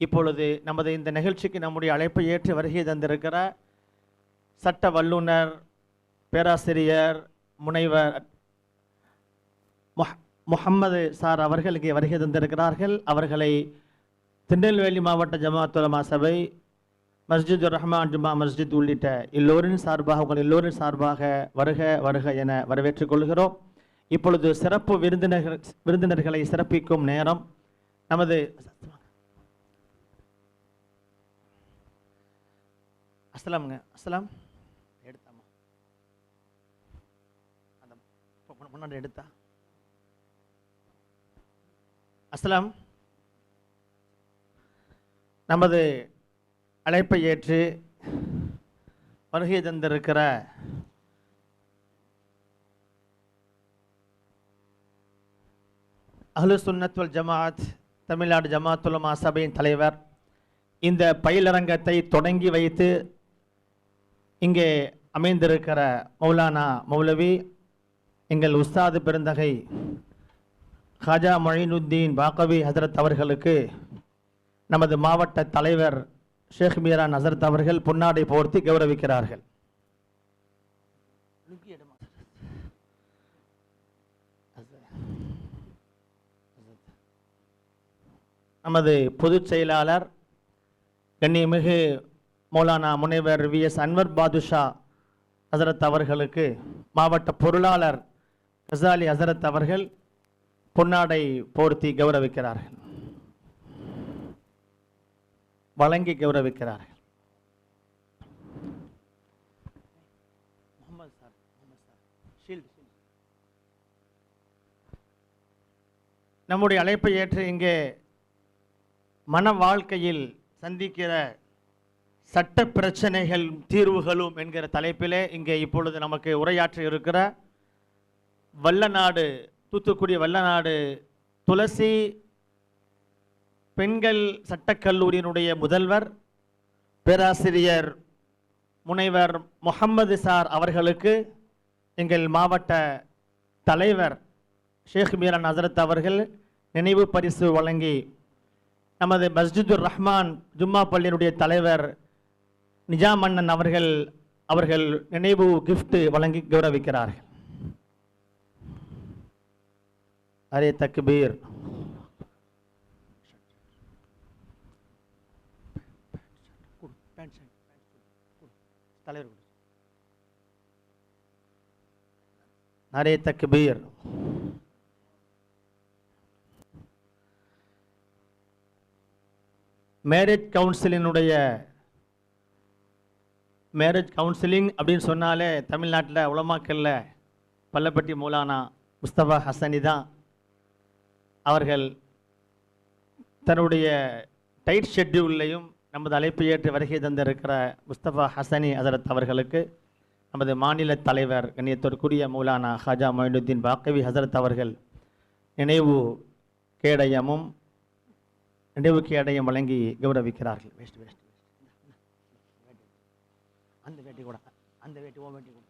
இப்பொழுது நமது இந்த நிகழ்ச்சிக்கு நம்முடைய அழைப்பை ஏற்று வருகை தந்திருக்கிற சட்ட வல்லுனர், பேராசிரியர், முனைவர் முஹம்மது சார் அவர்கள் இங்கே வருகை தந்திருக்கிறார்கள். அவர்களை திருநெல்வேலி மாவட்ட ஜமாத் உலமா சபை, மஸ்ஜித் ரஹ்மான் ஜும்மா மஸ்ஜித் உள்ளிட்ட எல்லோரின் சார்பாக, உங்கள் எல்லோரின் சார்பாக வருக வருக என வரவேற்றுக் கொள்கிறோம். இப்பொழுது சிறப்பு விருந்தினர்களை சிறப்பிக்கும் நேரம். நமது அஸ்ஸலாமுங்க. அஸ்ஸலாம் எடுத்தாமா? அந்த முன்னாடி எடுத்தா? அஸ்ஸலாம். நமது அழைப்பை ஏற்று வருகை தந்திருக்கிற அஹ்லு சுன்னத் வல் ஜமாஅத் தமிழ்நாடு ஜமாத் உலமா சபையின் தலைவர், இந்த பயிலரங்கத்தை தொடங்கி வைத்து இங்கே அமைந்திருக்கிற மௌலானா மௌலவி எங்கள் உஸ்தாது பெருந்தகை ஹாஜா மொயினுத்தீன் பாக்கவி ஹசரத் அவர்களுக்கு நமது மாவட்ட தலைவர் ஷேக் மீரான் ஹசரத் அவர்கள் பொன்னாடை போர்த்தி கௌரவிக்கிறார்கள். நமது பொதுச் செயலாளர் கண்ணியமிகு மௌலானா முனைவர் VS அன்வர் பாதுஷா ஹசரத் அவர்களுக்கு மாவட்ட பொருளாளர் கசாலி ஹசரத் அவர்கள் பொன்னாடை போர்த்தி கௌரவிக்கிறார்கள், வழங்கி கௌரவிக்கிறார்கள். நம்முடைய அழைப்பை ஏற்று இங்கே மன வாழ்க்கையில் சந்திக்கிற சட்ட பிரச்சனைகள் தீர்வுகளும் என்கிற தலைப்பிலே இங்கே இப்பொழுது நமக்கு உரையாற்ற இருக்கிற வல்லநாடு, தூத்துக்குடி வல்லநாடு துளசி பெண்கள் சட்டக்கல்லூரியினுடைய முதல்வர் பேராசிரியர் முனைவர் முஹம்மது சார் அவர்களுக்கு எங்கள் மாவட்ட தலைவர் ஷேக் மீரான் ஹசரத் அவர்கள் நினைவு பரிசு வழங்கி, நமது மஸ்ஜிதுர் ரஹ்மான் ஜும்மா பள்ளியினுடைய தலைவர் நிஜாம் அண்ணன் அவர்கள் நினைவு கிஃப்ட் வழங்கி கௌரவிக்கிறார்கள். அரே தக்பீர். அரே தக்பீர். மேரேஜ் கவுன்சிலிங் அப்படின்னு சொன்னாலே தமிழ்நாட்டில் உலமாக்கல்ல பள்ளப்பட்டி மௌலானா முஸ்தபா ஹசனி தான். அவர்கள் தன்னுடைய டைட் ஷெட்யூல்லையும் நமது அழைப்பு ஏற்று வருகை தந்திருக்கிற முஸ்தபா ஹசனி ஹசரத் அவர்களுக்கு நமது மாநில தலைவர் கண்ணியத்திற்குரிய மௌலானா ஹாஜா மொயினுத்தீன் பாக்கவி ஹசரத் அவர்கள் நினைவு கேடயமும் வழங்கி கௌரவிக்கிறார்கள். அந்த வேட்டி கூட, அந்த வேட்டி ஓ வேட்டி கூட.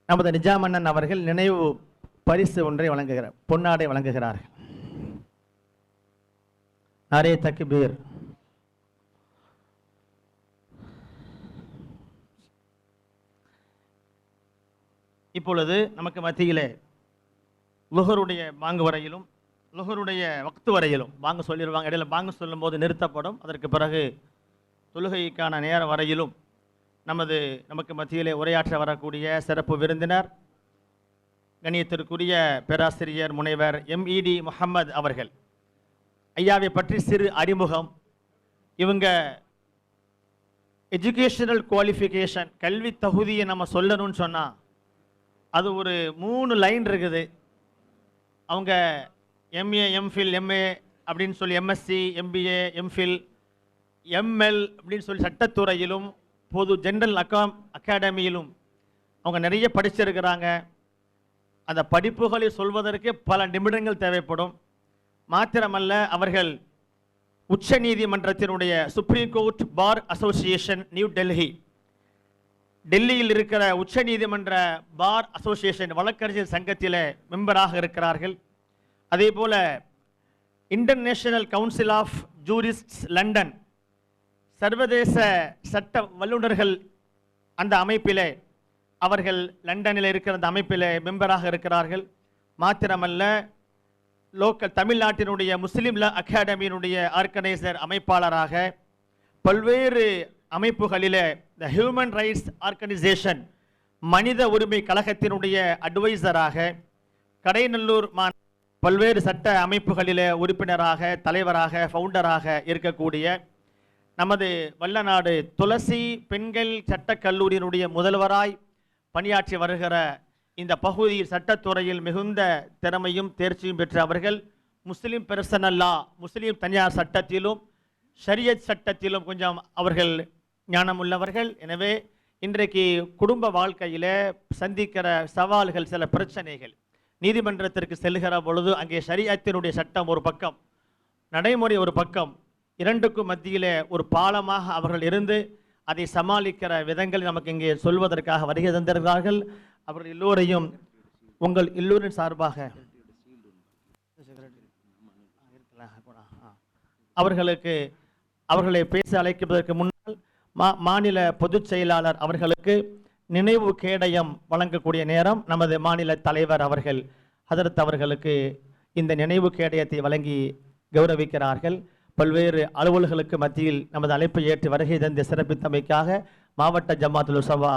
நமது நிஜாம் அண்ணன் அவர்கள் நினைவு பரிசு ஒன்றை வழங்குகிறார், பொன்னாடை வழங்குகிறார்கள். அரே தக்பீர். இப்பொழுது நமக்கு மத்தியிலே லுஹருடைய பாங்கு வரையிலும், லுஹருடைய வக்து வரையிலும் பாங்கு சொல்லிடுவாங்க. இடையில பாங்கு சொல்லும் போது நிறுத்தப்படும். அதற்கு பிறகு தொழுகைக்கான நேரம் வரையிலும் நமக்கு மத்தியிலே உரையாற்ற வரக்கூடிய சிறப்பு விருந்தினர் கண்ணியத்திற்குரிய பேராசிரியர் முனைவர் MED முஹம்மது அவர்கள். ஐயாவை பற்றி சிறு அறிமுகம். இவங்க எஜுகேஷனல் குவாலிஃபிகேஷன், கல்வி தகுதியை நம்ம சொல்லணும்னு சொன்னால் அது ஒரு 3 லைன் இருக்குது. அவங்க MA MPhil MA அப்படின்னு சொல்லி MSc MBA MPhil ML அப்படின்னு சொல்லி சட்டத்துறையிலும் பொது ஜென்ரல் அகாடமியிலும் அவங்க நிறைய படிச்சிருக்கிறாங்க. அந்த படிப்புகளை சொல்வதற்கு பல நிமிடங்கள் தேவைப்படும். மாத்திரமல்ல, அவர்கள் உச்ச நீதிமன்றத்தினுடைய supreme court bar association new டெல்லியில் இருக்கிற உச்ச நீதிமன்ற பார் அசோசியேஷன் வழக்கறிஞர் சங்கத்தில் மெம்பராக இருக்கிறார்கள். அதே போல இன்டர்நேஷனல் கவுன்சில் ஆஃப் ஜூரிஸ்ட்ஸ் லண்டன், சர்வதேச சட்ட வல்லுநர்கள் அந்த அமைப்பிலே, அவர்கள் லண்டனில் இருக்கிற அந்த அமைப்பிலே மெம்பராக இருக்கிறார்கள். மாத்திரமல்ல, லோக்கல் தமிழ்நாட்டினுடைய முஸ்லீம் லா அகாடமியினுடைய ஆர்கனைசர் அமைப்பாளராக, பல்வேறு அமைப்புகளிலே த ஹியூமன் ரைட்ஸ் ஆர்கனைசேஷன் மனித உரிமை கழகத்தினுடைய அட்வைசராக, கடைநல்லூர் பல்வேறு சட்ட அமைப்புகளிலே உறுப்பினராக, தலைவராக, ஃபவுண்டராக இருக்கக்கூடிய நமது வல்லநாடு துளசி பெண்கள் சட்டக் கல்லூரியினுடைய முதல்வராய் பணியாற்றி வருகிற இந்த பகுதி சட்டத்துறையில் மிகுந்த திறமையும் தேர்ச்சியும் பெற்ற அவர்கள் முஸ்லீம் பெர்சனல் லா, முஸ்லீம் தனியார் சட்டத்திலும் ஷரியத் சட்டத்திலும் கொஞ்சம் அவர்கள் ஞானம் உள்ளவர்கள். எனவே இன்றைக்கு குடும்ப வாழ்க்கையில் சந்திக்கிற சவால்கள், சில பிரச்சனைகள், நீதிமன்றத்திற்கு செல்கிற பொழுது அங்கே ஷரியத்தினுடைய சட்டம் ஒரு பக்கம், நடைமுறை ஒரு பக்கம், இரண்டுக்கும் மத்தியிலே ஒரு பாலமாக அவர்கள் இருந்து அதை சமாளிக்கிற விதங்கள் நமக்கு இங்கே சொல்வதற்காக வருகை தந்திருக்கிறார்கள். அவர்கள் எல்லோரையும் உங்கள் எல்லோரின் சார்பாக அவர்களை பேச அழைப்பதற்கு முன்னால் மாநில பொதுச் செயலாளர் அவர்களுக்கு நினைவு கேடயம் வழங்கக்கூடிய நேரம். நமது மாநில தலைவர் அவர்கள் ஹதரத் அவர்களுக்கு இந்த நினைவு கேடயத்தை வழங்கி கௌரவிக்கிறார்கள். பல்வேறு அலுவல்களுக்கு மத்தியில் நமது அழைப்பை ஏற்று வருகை தந்து சிறப்பித்தமைக்காக மாவட்ட ஜமாத்துல் உஸமா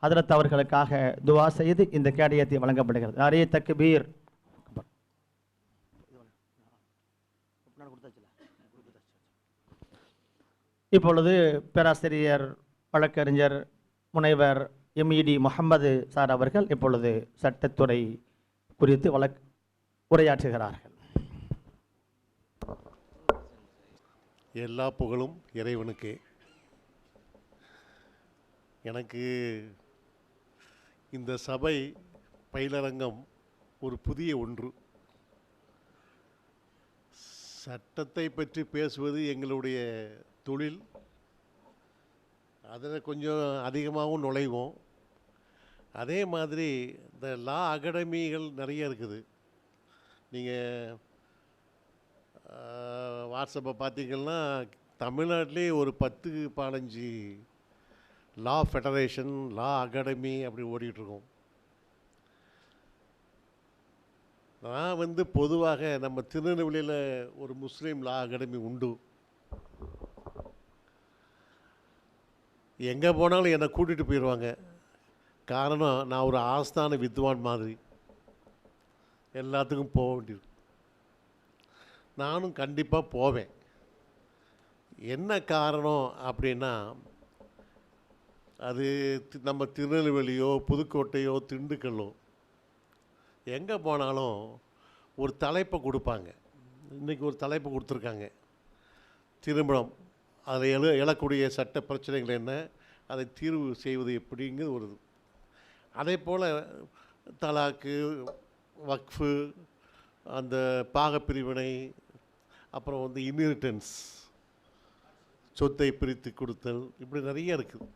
ஹதரத் அவர்களுக்காக துவா செய்து இந்த கேடயத்தை வழங்கப்படுகிறது. நிறைய தக்பீர். இப்பொழுது பேராசிரியர் வழக்கறிஞர் முனைவர் எம்இடி முகமது சார் அவர்கள் இப்பொழுது சட்டத்துறை குறித்து உரையாற்றுகிறார்கள். எல்லா புகழும் இறைவனுக்கே. எனக்கு இந்த சபை பயிலரங்கம் ஒரு புதிய ஒன்று. சட்டத்தை பற்றி பேசுவது எங்களுடைய தொழில். அதில் கொஞ்சம் அதிகமாகவும் நுழைவோம். அதே மாதிரி இந்த லா அகாடமிகள் நிறைய இருக்குது. நீங்கள் வாட்ஸ்அப்பை பார்த்தீங்கன்னா தமிழ்நாட்டிலே ஒரு 10-15 லா ஃபெடரேஷன், லா அகாடமி அப்படி ஓடிட்டுருக்கோம். நான் பொதுவாக நம்ம திருநெல்வேலியில் ஒரு முஸ்லீம் லா அகாடமி உண்டு. எங்கே போனாலும் என்னை கூட்டிகிட்டு போயிடுவாங்க. காரணம், நான் ஒரு ஆஸ்தான வித்வான் மாதிரி எல்லாத்துக்கும் போக வேண்டியது. நானும் கண்டிப்பாக போவேன். என்ன காரணம் அப்படின்னா, அது நம்ம திருநெல்வேலியோ புதுக்கோட்டையோ திண்டுக்கல்லோ எங்கே போனாலும் ஒரு தலைப்பை கொடுப்பாங்க. இன்றைக்கி ஒரு தலைப்பு கொடுத்துருக்காங்க, திருமணம், அதில் எழக்கூடிய சட்ட பிரச்சனைகள் என்ன, அதை தீர்வு செய்வது எப்படிங்கிறது ஒரு. அதே போல் தலாக்கு, வக்ஃபு, அந்த பாகப்பிரிவினை, அப்புறம் இன்ஹெரிட்டன்ஸ், சொத்தை பிரித்து கொடுத்தல், இப்படி நிறைய இருக்குது.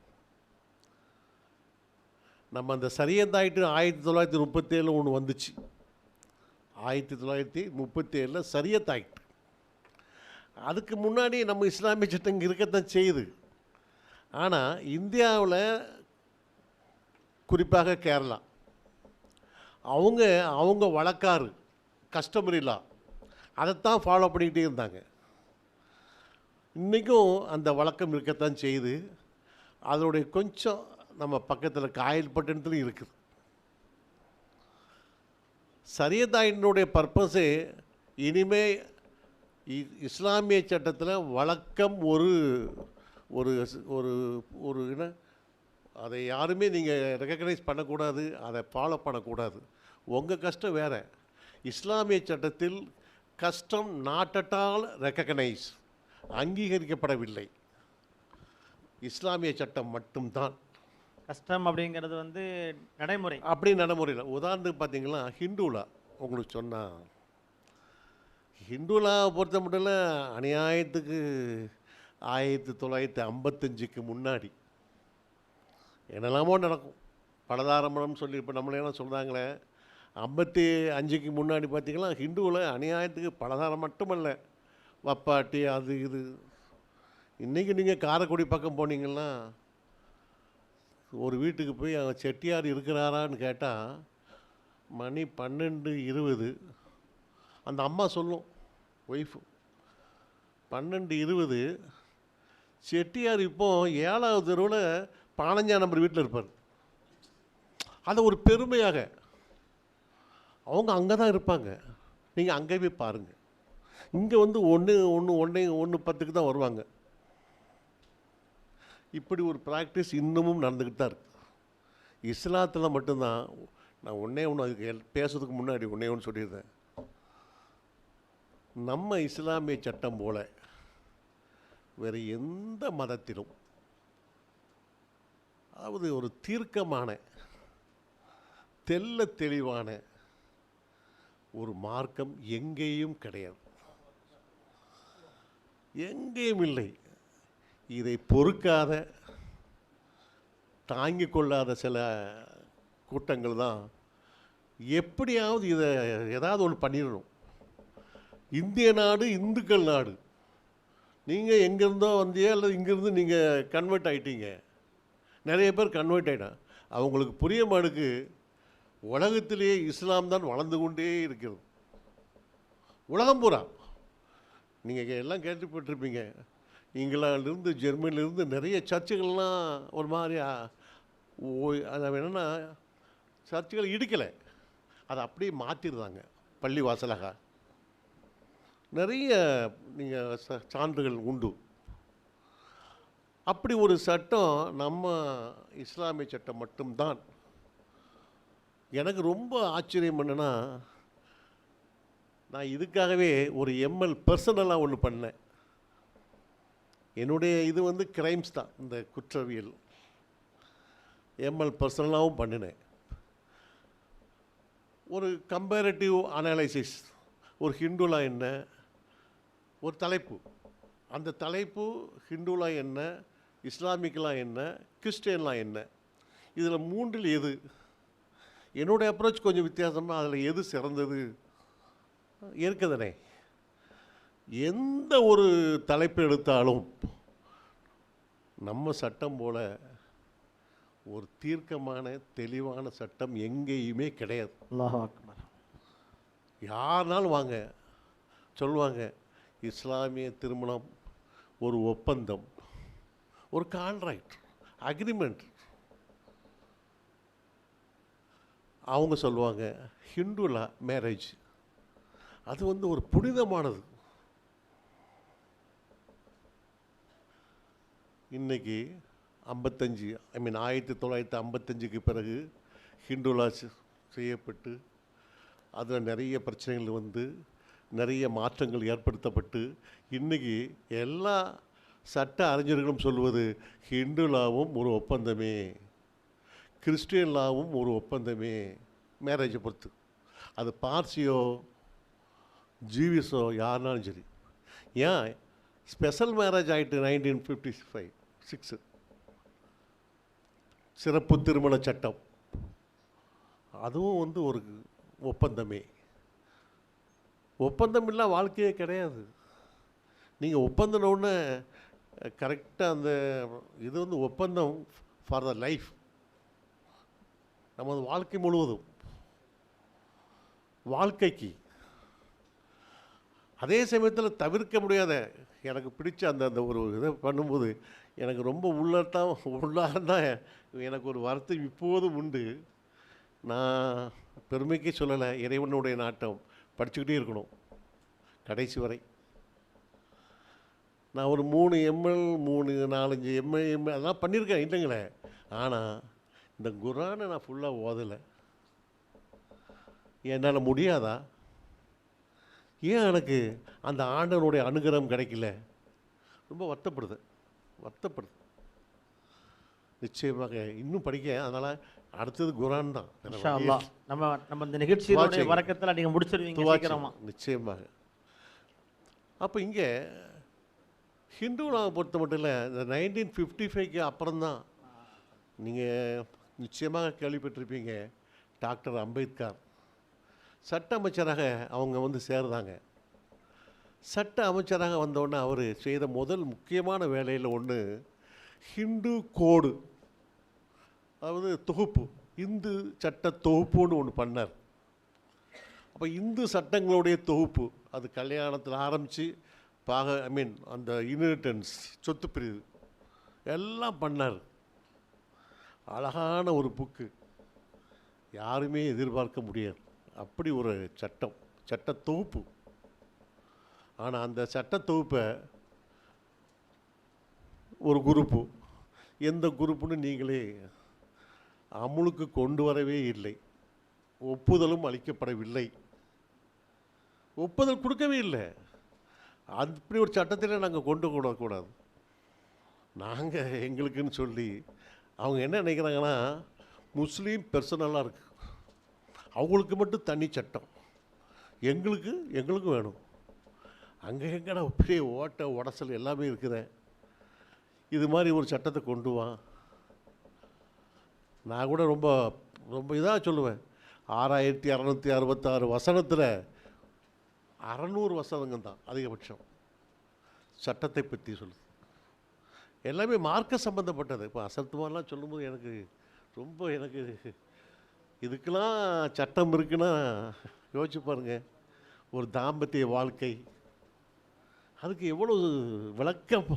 நம்ம அந்த சரியத்தாயிட்டு 1937 ஒன்று வந்துச்சு. 1937 சரியத்தாயிட்டு. அதுக்கு முன்னாடி நம்ம இஸ்லாமிய சட்டம் இருக்கத்தான் செய்யுது. ஆனால் இந்தியாவில் குறிப்பாக கேரளா, அவங்க வழக்காறு கஸ்டமரி லா அதைத்தான் ஃபாலோ பண்ணிக்கிட்டே இருந்தாங்க. இன்றைக்கும் அந்த வழக்கம் இருக்கத்தான் செய்யுது. அதனுடைய கொஞ்சம் நம்ம பக்கத்தில் காயல்பட்டினத்துலையும் இருக்குது. சரியத்தாயினுடைய பர்பஸே இனிமே இஸ்லாமிய சட்டத்தில் வழக்கம் ஒரு ஒரு ஒரு ஒரு என்ன, அதை யாருமே நீங்கள் ரெக்கக்னைஸ் பண்ணக்கூடாது, அதை ஃபாலோ பண்ணக்கூடாது. உங்கள் கஷ்டம் வேறு. இஸ்லாமிய சட்டத்தில் custom not at all recognise, அங்கீகரிக்கப்படவில்லை. இஸ்லாமிய சட்டம் மட்டும்தான் கஸ்டம் அப்படிங்கிறது நடைமுறை. அப்படி நடைமுறையில் உதாரணத்துக்கு பார்த்தீங்கன்னா ஹிந்துலா உங்களுக்கு சொன்னால், ஹிந்துலாவை பொறுத்த மட்டும் அநியாயத்துக்கு 1955க்கு முன்னாடி என்னெல்லாமோ நடக்கும். பலதாரமணம் சொல்லி இப்போ நம்மளெல்லாம் சொல்கிறாங்களே, 55க்கு முன்னாடி பார்த்தீங்கன்னா ஹிந்துவில் அநியாயத்துக்கு பலதாரம் மட்டுமல்ல, வப்பாட்டி அது இது. இன்றைக்கி நீங்கள் காரைக்குடி பக்கம் போனீங்கன்னா ஒரு வீட்டுக்கு போய் அவன் செட்டியார் இருக்கிறாரான்னு கேட்டால் மணி 12:20. அந்த அம்மா சொல்லும், ஒய்ஃபு, 12:20. செட்டியார் இப்போ 7வது தெருவில் 15ஆம் நம்பர் வீட்டில் இருப்பார். அதை ஒரு பெருமையாக அவங்க அங்கே தான் இருப்பாங்க. நீங்கள் அங்கே போய் பாருங்கள். இங்கே வந்து 1:10க்கு தான் வருவாங்க. இப்படி ஒரு ப்ராக்டிஸ் இன்னமும் நடந்துக்கிட்டு தான் இருக்குது. இஸ்லாத்தில் மட்டும்தான். நான் ஒன்று அதுக்கு பேசுறதுக்கு முன்னாடி ஒன்று சொல்லியிருந்தேன். நம்ம இஸ்லாமிய சட்டம் போல் வேறு எந்த மதத்திலும், அதாவது ஒரு தீர்க்கமான தெள்ள தெளிவான ஒரு மார்க்கம் எங்கேயும் கிடையாது, எங்கேயும் இல்லை. இதை பொறுக்காத, தாங்கிக் கொள்ளாத சில கூட்டங்கள் தான் எப்படியாவது இதை ஏதாவது ஒன்று பண்ணிடணும். இந்திய நாடு இந்துக்கள் நாடு. நீங்கள் எங்கேருந்தோ வந்தியா அல்லது இங்கேருந்து நீங்கள் கன்வெர்ட் ஆகிட்டீங்க. நிறைய பேர் கன்வெர்ட் ஆகிட்டான். அவங்களுக்கு புரிய மாட்டுக்கு உலகத்திலேயே இஸ்லாம் தான் வளர்ந்து கொண்டே இருக்கிறது. உலகம் பூரா நீங்கள் எல்லாம் கேள்விப்பட்டிருப்பீங்க. இங்கிலாந்துலேருந்து ஜெர்மனிலேருந்து நிறைய சர்ச்சுகள்லாம் ஒரு மாதிரி அதை என்னென்னா சர்ச்சுகள் இடிக்கலை, அதை அப்படியே மாற்றிடுறாங்க பள்ளி வாசலாக. நிறைய நீங்கள் சான்றுகள் உண்டு. அப்படி ஒரு சட்டம் நம்ம இஸ்லாமிய சட்டம் மட்டும்தான். எனக்கு ரொம்ப ஆச்சரியம் என்னென்னா, நான் இதுக்காகவே ஒரு எம்எல் பர்சனலாக ஒன்று பண்ணேன். என்னுடைய இது வந்து கிரைம்ஸ் தான், இந்த குற்றவியல். எம்எல் பர்சனலாகவும் பண்ணினேன். ஒரு கம்பேரிட்டிவ் அனாலிசிஸ், ஒரு ஹிந்துலா என்ன, ஒரு தலைப்பு. அந்த தலைப்பு ஹிந்துலா என்ன, இஸ்லாமிக்லாம் என்ன, கிறிஸ்டியன்லாம் என்ன, இதில் மூன்றில் எது. என்னுடைய அப்ரோச் கொஞ்சம் வித்தியாசமாக, அதில் எது சிறந்தது இருக்குதுனே. எந்த ஒரு தலைப்பு எடுத்தாலும் நம்ம சட்டம் போல் ஒரு தீர்க்கமான தெளிவான சட்டம் எங்கேயுமே கிடையாது. அல்லாஹ் அக்பர். யாருனாலும் வாங்க சொல்லுவாங்க, இஸ்லாமிய திருமணம் ஒரு ஒப்பந்தம், ஒரு கான்ட்ராக்ட், அக்ரிமெண்ட். அவங்க சொல்லுவாங்க ஹிந்துலா மேரேஜ் அது வந்து ஒரு புனிதமானது. இன்றைக்கி 1955க்கு பிறகு ஹிந்துலா செய்யப்பட்டு அதில் நிறைய பிரச்சனைகள் வந்து நிறைய மாற்றங்கள் ஏற்படுத்தப்பட்டு இன்றைக்கி எல்லா சட்ட அறிஞர்களும் சொல்வது ஹிந்துலாவும் ஒரு ஒப்பந்தமே, கிறிஸ்டியன் லாவும் ஒரு ஒப்பந்தமே. மேரேஜை பொறுத்து அது பார்சியோ ஜீவிஸோ யாருனாலும் சரி. ஏன் ஸ்பெஷல் மேரேஜ் ஆகிட்டு 1956 சிறப்பு திருமண சட்டம், அதுவும் வந்து ஒரு ஒப்பந்தமே. ஒப்பந்தம் இல்லை வாழ்க்கையே கிடையாது. நீங்கள் ஒப்பந்தம்னு கரெக்டாக அந்த இது வந்து ஒப்பந்தம் ஃபார் த லைஃப், நமது வாழ்க்கை முழுவதும் வாழ்க்கைக்கு. அதே சமயத்தில் தவிர்க்க முடியாத எனக்கு பிடிச்ச அந்த அந்த ஒரு இதை பண்ணும்போது எனக்கு ரொம்ப உள்ளாதான் எனக்கு ஒரு வருத்தம் இப்போதும் உண்டு. நான் பெருமைக்கே சொல்லலை, இறைவனுடைய நாட்டம் படிச்சுக்கிட்டே இருக்கணும் கடைசி வரை. நான் ஒரு 3 எம்எல் 4-5 எம்ஏ அதெல்லாம் பண்ணியிருக்கேன் இல்லைங்களே. ஆனால் இந்த குரானை நான் ஃபுல்லாக ஓதலை. என்னால் முடியாதா? ஏன் எனக்கு அந்த ஆண்டவனுடைய அனுகிரகம் கிடைக்கல? ரொம்ப வருத்தப்படுது. நிச்சயமாக இன்னும் படிக்க. அதனால் அடுத்தது குரான் தான். இன்ஷா அல்லாஹ் நம்ம இந்த நிகழ்ச்சியோட வரக்கத்தில் நீங்கள் முடிச்சிருவீங்க சீக்கிரமா. நிச்சயமாக. அப்போ இங்கே ஹிந்துலாவை பொறுத்த மட்டும் இல்லை, இந்த 1955க்கு அப்புறம்தான் நீங்கள் நிச்சயமாக கேள்விப்பட்டிருப்பீங்க டாக்டர் அம்பேத்கர் சட்ட அமைச்சராக அவங்க வந்து சேர்ந்தாங்க. சட்ட அமைச்சராக வந்தோடனே அவர் செய்த முதல் முக்கியமான வேலையில் ஒன்று ஹிந்து கோடு, அதாவது தொகுப்பு, இந்து சட்ட தொகுப்புன்னு ஒன்று பண்ணார். அப்போ இந்து சட்டங்களுடைய தொகுப்பு, அது கல்யாணத்தில் ஆரம்பித்து அந்த இன்ஹெரிட்டன்ஸ், சொத்து பிரிவு எல்லாம் பண்ணார். அழகான ஒரு புக்கு, யாருமே எதிர்பார்க்க முடியாது அப்படி ஒரு சட்டம், சட்ட தொகுப்பு. ஆனால் அந்த சட்ட தொகுப்பை ஒரு குரூப்பு, எந்த குரூப்புன்னு நீங்களே அமுலுக்கு கொண்டு வரவே இல்லை, ஒப்புதலும் அளிக்கப்படவில்லை, ஒப்புதல் கொடுக்கவே இல்லை. அப்படி ஒரு சட்டத்தில் நாங்கள் கொண்டு கூடாது. நாங்கள் எங்களுக்குன்னு சொல்லி அவங்க என்ன நினைக்கிறாங்கன்னா, முஸ்லீம் பர்சனலாக இருக்குது, அவங்களுக்கு மட்டும் தனி சட்டம், எங்களுக்கும் வேணும். அங்கே எங்கடா பெரிய ஓட்ட உடசல் எல்லாமே இருக்குது, இது மாதிரி ஒரு சட்டத்தை கொண்டு வா. நான் கூட ரொம்ப ரொம்ப இதாக சொல்லுவேன், 6666 வசனத்தில் 600 வசனங்கள் தான் அதிகபட்சம் சட்டத்தை பற்றி சொல்லுது. எல்லாமே மார்க்க சம்மந்தப்பட்டது. இப்போ அசத்துமாலாம் சொல்லும்போது எனக்கு இதுக்கெல்லாம் சட்டம் இருக்குன்னா யோசிச்சு பாருங்க. ஒரு தாம்பத்திய வாழ்க்கை, அதுக்கு எவ்வளோ விளக்கம்.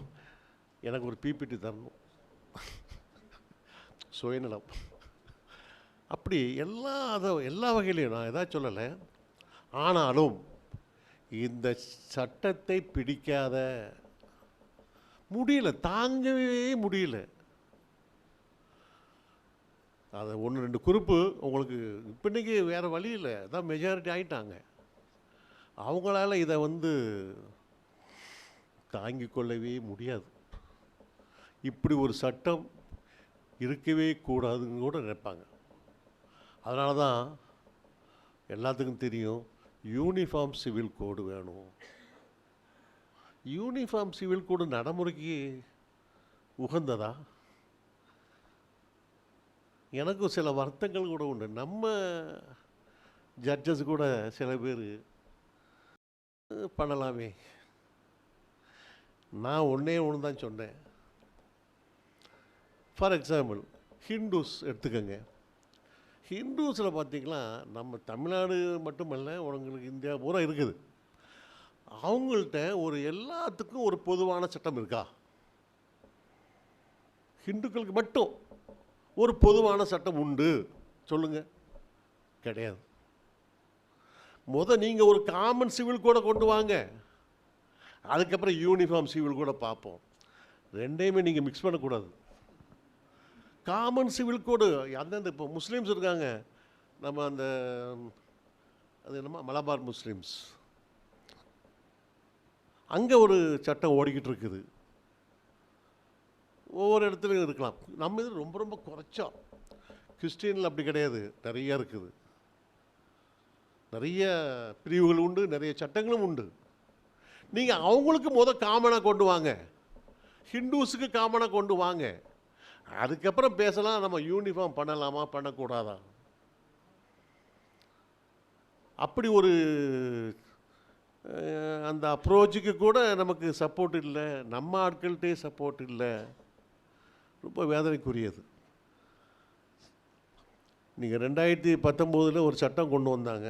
எனக்கு ஒரு பிபிடி தரணும், சுயநலம். அப்படி எல்லா வகையிலையும் நான் எதாவது சொல்லலை. ஆனாலும் இந்த சட்டத்தை பிடிக்காத முடியல, தாங்கவே முடியல. அதை 1-2 குறிப்பு உங்களுக்கு இப்போ இன்றைக்கி வேறு வழி இல்லை, அதான் மெஜாரிட்டி ஆகிட்டாங்க. அவங்களால இதை தாங்கிக் கொள்ளவே முடியாது. இப்படி ஒரு சட்டம் இருக்கவே கூடாதுன்னு கூட நினைப்பாங்க. அதனால தான் எல்லாத்துக்கும் தெரியும், யூனிஃபார்ம் சிவில் கோடு வேணும். யூனிஃபார்ம் சிவில் கோடு நடைமுறைக்கு உகந்ததா? எனக்கும் சில வருத்தங்கள் கூட உண்டு. நம்ம ஜட்ஜஸ் கூட சில பேர் பண்ணலாமே. நான் ஒன்று தான் சொன்னேன். ஃபார் எக்ஸாம்பிள் ஹிந்துஸ் எடுத்துக்கோங்க. ஹிந்துஸில் பார்த்திங்கன்னா, நம்ம தமிழ்நாடு மட்டுமல்ல, உங்களுக்கு இந்தியா பூரா இருக்குது. அவங்கள்ட்ட எல்லாத்துக்கும் ஒரு பொதுவான சட்டம் இருக்கா? ஹிந்துக்களுக்கு மட்டும் ஒரு பொதுவான சட்டம் உண்டு சொல்லுங்கள்? கிடையாது. நீங்கள் ஒரு காமன் சிவில் கோடை கொண்டு வாங்க, அதுக்கப்புறம் யூனிஃபார்ம் சிவில் கோடை பார்ப்போம். ரெண்டையுமே நீங்கள் மிக்ஸ் பண்ணக்கூடாது. காமன் சிவில் கோடு அந்தந்த இப்போ முஸ்லீம்ஸ் இருக்காங்க, நம்ம அது என்னமா மலபார் முஸ்லீம்ஸ், அங்கே ஒரு சட்டம் ஓடிக்கிட்டு இருக்குது. ஒவ்வொரு இடத்துலையும் இருக்கலாம். நம்ம இது ரொம்ப ரொம்ப குறைச்சோம். கிறிஸ்டியனில் அப்படி கிடையாது, நிறையா இருக்குது. நிறைய பிரிவுகள் உண்டு, நிறைய சட்டங்களும் உண்டு. நீங்கள் அவங்களுக்கு காமனாக கொண்டு வாங்க, ஹிந்துஸுக்கு காமனாக கொண்டு வாங்க, அதுக்கப்புறம் பேசலாம் நம்ம யூனிஃபார்ம் பண்ணலாமா பண்ணக்கூடாதா. அப்படி ஒரு அந்த அப்ரோச்சுக்கு கூட நமக்கு சப்போர்ட் இல்லை, நம்ம ஆட்கள்கிட்டே சப்போர்ட் இல்லை. ரொம்ப வேதனைக்குரியது. நீங்கள் 2019 ஒரு சட்டம் கொண்டு வந்தாங்க,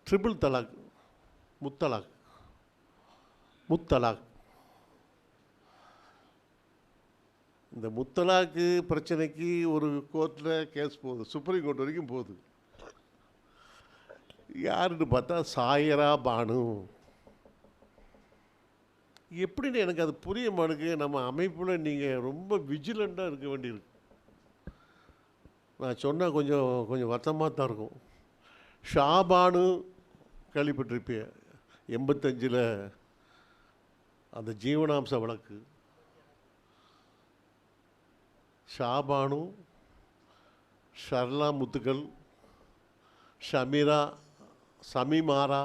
ட்ரிபிள் தலாக், முத்தலாக். இந்த முத்தலாக்கு பிரச்சனைக்கு ஒரு கோர்ட்டில் கேஸ் போகுது, சுப்ரீம் கோர்ட் வரைக்கும் போகுது. யாருன்னு பார்த்தா சாயரா பானு. எப்படின்னு எனக்கு அது புரிய மாட்டேங்குது. நம்ம அமைப்பில் நீங்கள் ரொம்ப விஜிலண்ட்டாக இருக்க வேண்டியிருக்கு. நான் சொன்னால் கொஞ்சம் வருத்தமாக தான் இருக்கும். ஷாபானு கேள்விப்பட்டிருப்பிய, 85 அந்த ஜீவனாம்ச வழக்கு. ஷாபானு, ஷர்லா முத்துக்கள், சமீமாரா,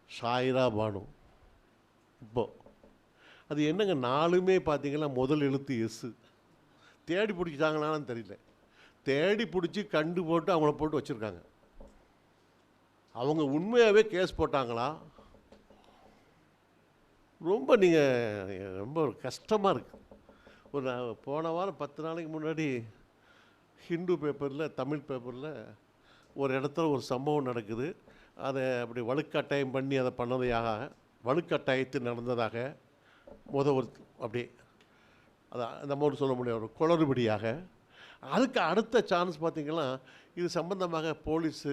ஷாயிரா பானு. இப்போ அது என்னங்க, 4மே பார்த்தீங்கன்னா முதல் எழுத்து எஸ். தேடி பிடிச்சிட்டாங்களான்னு தெரியல, தேடி பிடிச்சி கண்டு போட்டு அவங்கள போட்டு வச்சுருக்காங்க. அவங்க உண்மையாகவே கேஸ் போட்டாங்களா? ரொம்ப நீங்கள் ரொம்ப கஷ்டமாக இருக்குது. ஒரு போன வாரம் 10 நாளைக்கு முன்னாடி ஹிந்து பேப்பரில், தமிழ் பேப்பரில் ஒரு இடத்துல ஒரு சம்பவம் நடக்குது. அதை அப்படி வலுக்கட்டாயம் பண்ணி அதை பண்ணதையாக, வலுக்கட்டாயத்தில் நடந்ததாக ஒரு அப்படியே அதை நம்ம ஒரு சொல்ல முடியாது, ஒரு குளறுபடியாக. அதுக்கு அடுத்த சான்ஸ் பார்த்திங்கன்னா, இது சம்பந்தமாக போலீஸு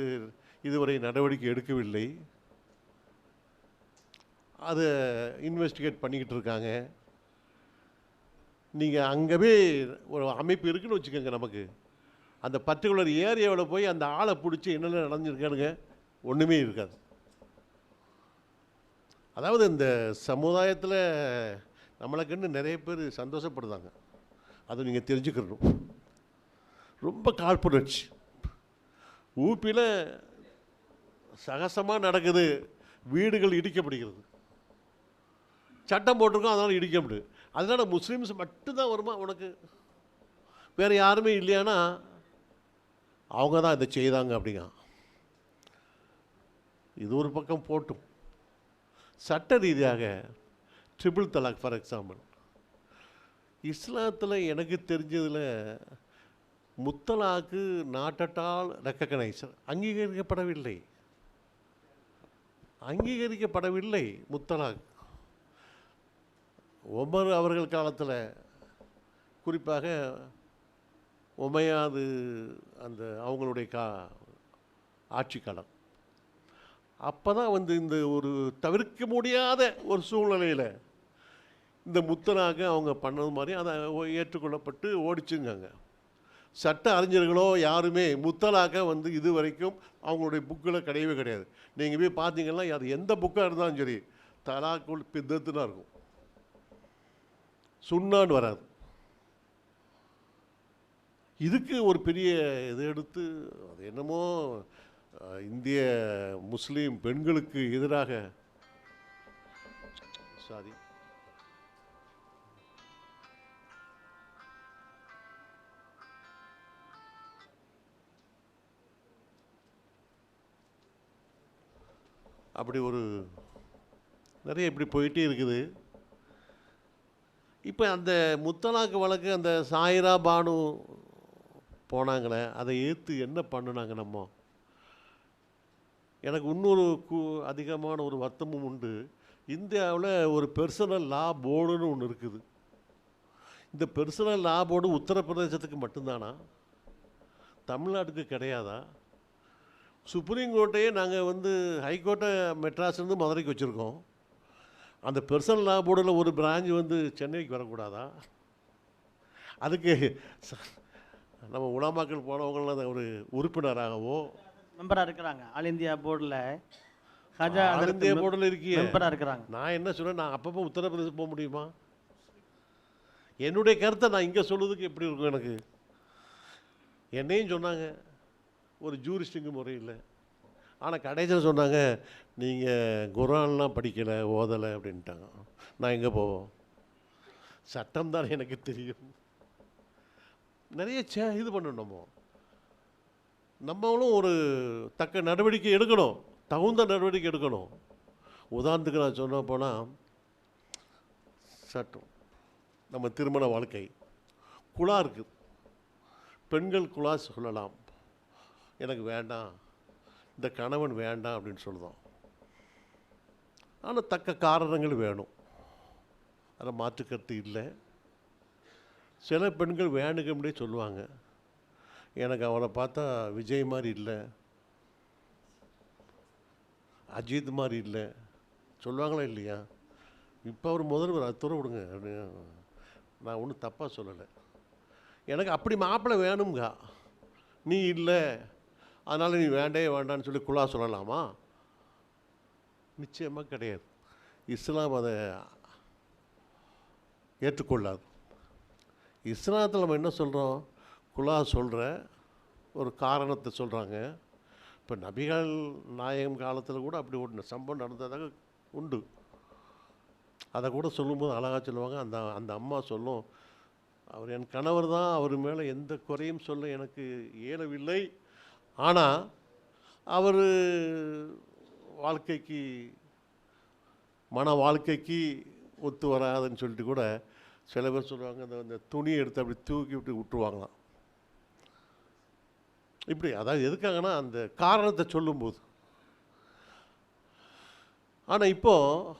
இதுவரை நடவடிக்கை எடுக்கவில்லை, அதை இன்வெஸ்டிகேட் பண்ணிக்கிட்டு இருக்காங்க. நீங்கள் அங்கேவே ஒரு அமைப்பு இருக்குன்னு வச்சுக்கோங்க, நமக்கு அந்த பர்டிகுலர் ஏரியாவில் போய் அந்த ஆளை பிடிச்சி என்னென்ன நடந்துருக்கானுங்க ஒன்றுமே இருக்காது. அதாவது இந்த சமுதாயத்தில் நம்மளுக்குன்னு நிறைய பேர் சந்தோஷப்படுதாங்க, அதை நீங்கள் தெரிஞ்சுக்கணும். ரொம்ப காழ்ப்புணர்ச்சி. ஊப்பியில் சகசமாக நடக்குது, வீடுகள் இடிக்கப்படுகிறது, சட்டம் போட்டிருக்கோம், அதனால் இடிக்க முடியாது. அதனால் முஸ்லீம்ஸ் மட்டும்தான் வருமா உனக்கு, வேறு யாருமே இல்லையானா அவங்க தான் இதை செய்தாங்க அப்படிங்க. இது ஒரு பக்கம் போட்டும், சட்ட ரீதியாக ட்ரிபிள் தலாக் ஃபார் எக்ஸாம்பிள், இஸ்லாத்தில் எனக்கு தெரிஞ்சதில் முத்தலாக்கு நாட் அட் ஆல் ரெக்கக்னைஸ், அங்கீகரிக்கப்படவில்லை முத்தலாக். உமர் அவர்கள் காலத்தில், குறிப்பாக உமையாது அந்த அவங்களுடைய ஆட்சி காலம், அப்போ தான் வந்து இந்த ஒரு தவிர்க்க முடியாத ஒரு சூழ்நிலையில் இந்த முத்தலாக அவங்க பண்ணது மாதிரி அதை ஏற்றுக்கொள்ளப்பட்டு ஓடிச்சுங்க. சட்ட அறிஞர்களோ யாருமே முத்தலாக வந்து இது வரைக்கும் அவங்களுடைய புக்கில் கிடையவே கிடையாது. நீங்கள் போய் பார்த்தீங்கன்னா அது எந்த புக்காக இருந்தாலும் சரி, தலாக்குள் பித்தத்து தான் இருக்கும், சுண்ணான்னு வராது. இதுக்கு ஒரு பெரிய இதை எடுத்து அது என்னமோ இந்திய முஸ்லீம் பெண்களுக்கு எதிராக, சாரி, அப்படி ஒரு நிறைய இப்படி போயிட்டே இருக்குது. இப்போ அந்த முத்தலாக்கு வழக்கு அந்த சாயிரா பானு போனாங்களே, அதை ஏற்று என்ன பண்ணுனாங்க நம்ம? எனக்கு இன்னொரு அதிகமான ஒரு வருத்தமும் உண்டு. இந்தியாவில் ஒரு பெர்சனல் லா போர்டுன்னு ஒன்று இருக்குது. இந்த பெர்சனல் லா போர்டு உத்தரப்பிரதேசத்துக்கு மட்டும்தானா, தமிழ்நாட்டுக்கு கிடையாதா? சுப்ரீம் கோர்ட்டையே நாங்கள் வந்து ஹைகோர்ட்டை மெட்ராஸ்லேருந்து மதுரைக்கு வச்சுருக்கோம். அந்த பெர்சனல் லா போர்டில் ஒரு பிரான்ச் வந்து சென்னைக்கு வரக்கூடாதா? அதுக்கு நம்ம உலமாக்கள் போனவங்களாம் ஒரு உறுப்பினராகவோ மெம்பராக இருக்கிறாங்க. ஆல் இந்தியா போர்டில், ஆல் இந்தியா போர்டில் இருக்கிய மெம்பராக இருக்கிறாங்க. நான் என்ன சொல்கிறேன், நான் அப்பப்போ உத்தரப்பிரதேசம் போக முடியுமா? என்னுடைய கருத்தை நான் இங்கே சொல்லுறதுக்கு எப்படி இருக்கும் எனக்கு? என்னையும் சொன்னாங்க ஒரு ஜூரிஸ்டிங்கு முறையில், ஆனால் கடைசியில் சொன்னாங்க நீங்கள் குரான்லாம் படிக்கலை, ஓதலை அப்படின்ட்டாங்க. நான் எங்கே போவோம்? சட்டம் தான் எனக்கு தெரியும். நிறைய இது பண்ணணும், நம்மளும் ஒரு தக்க நடவடிக்கை எடுக்கணும், தகுந்த நடவடிக்கை எடுக்கணும். உதாரணத்துக்கு நான் சொன்ன போனால், சட்டம் நம்ம திருமண வாழ்க்கை குழா இருக்குது, பெண்கள் குழா சொல்லலாம், எனக்கு வேண்டாம், இந்த கணவன் வேண்டாம் அப்படின்னு சொல்லுதோம். ஆனால் தக்க காரணங்கள் வேணும், அதில் மாற்றுக்கருத்து இல்லை. சில பெண்கள் வேணுக்கும்படியே சொல்லுவாங்க, எனக்கு அவனை பார்த்தா விஜய் மாதிரி இல்லை, அஜித் மாதிரி இல்லை, சொல்லுவாங்களா இல்லையா? இப்போ அவர் முதல்வர், அது துற விடுங்க அப்படின்னு. நான் ஒன்றும் தப்பாக சொல்லலை, எனக்கு அப்படி மாப்பிள்ளை வேணுங்க, நீ இல்லை அதனால் நீ வேண்டே வேண்டான்னு சொல்லி குழா சொல்லலாமா? நிச்சயமாக கிடையாது. இஸ்லாம் அதை ஏற்றுக்கொள்ளாது. இஸ்லாத்தில் நம்ம என்ன சொல்கிறோம், குலா சொல்கிற ஒரு காரணத்தை சொல்கிறாங்க. இப்போ நபிகள் நாயகம் காலத்தில் கூட அப்படி ஒரு சம்பவம் நடந்ததாக உண்டு. அதை கூட சொல்லும்போது அழகாக சொல்லுவாங்க. அந்த அம்மா சொல்லும், அவர் என் கணவர் தான், அவர் மேலே எந்த குறையும் சொல்ல எனக்கு இயலவில்லை, ஆனால் அவர் வாழ்க்கைக்கு மன வாழ்க்கைக்கு ஒத்து வராதுன்னு சொல்லிட்டு கூட சில பேர் சொல்லுவாங்க, அந்த துணியை எடுத்து அப்படி தூக்கி விட்டுருவாங்களாம். இப்படி அதாவது எதுக்காகனா அந்த காரணத்தை சொல்லும்போது. ஆனால் இப்போது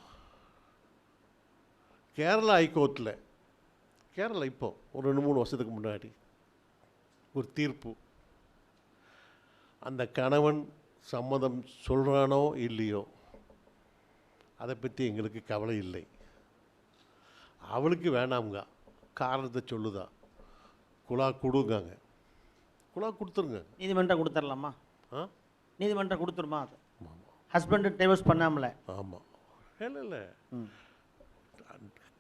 கேரளா ஹைகோர்ட்டில் இப்போ ஒரு 2-3 வருஷத்துக்கு முன்னாடி ஒரு தீர்ப்பு, அந்த கணவன் சம்மதம் சொல்கிறானோ இல்லையோ அதை பற்றி எங்களுக்கு கவலை இல்லை, அவளுக்கு வேணாமுங்க, காரணத்தை சொல்லுதா, குழா கொடுங்காங்க, குழா கொடுத்துருங்க. நீதிமன்றம் கொடுத்துடலாமா? நீதிமன்றம் கொடுத்துருமா? ஆமாம், ஹஸ்பண்டு டைவர்ஸ் பண்ணாமல. ஆமாம், இல்லை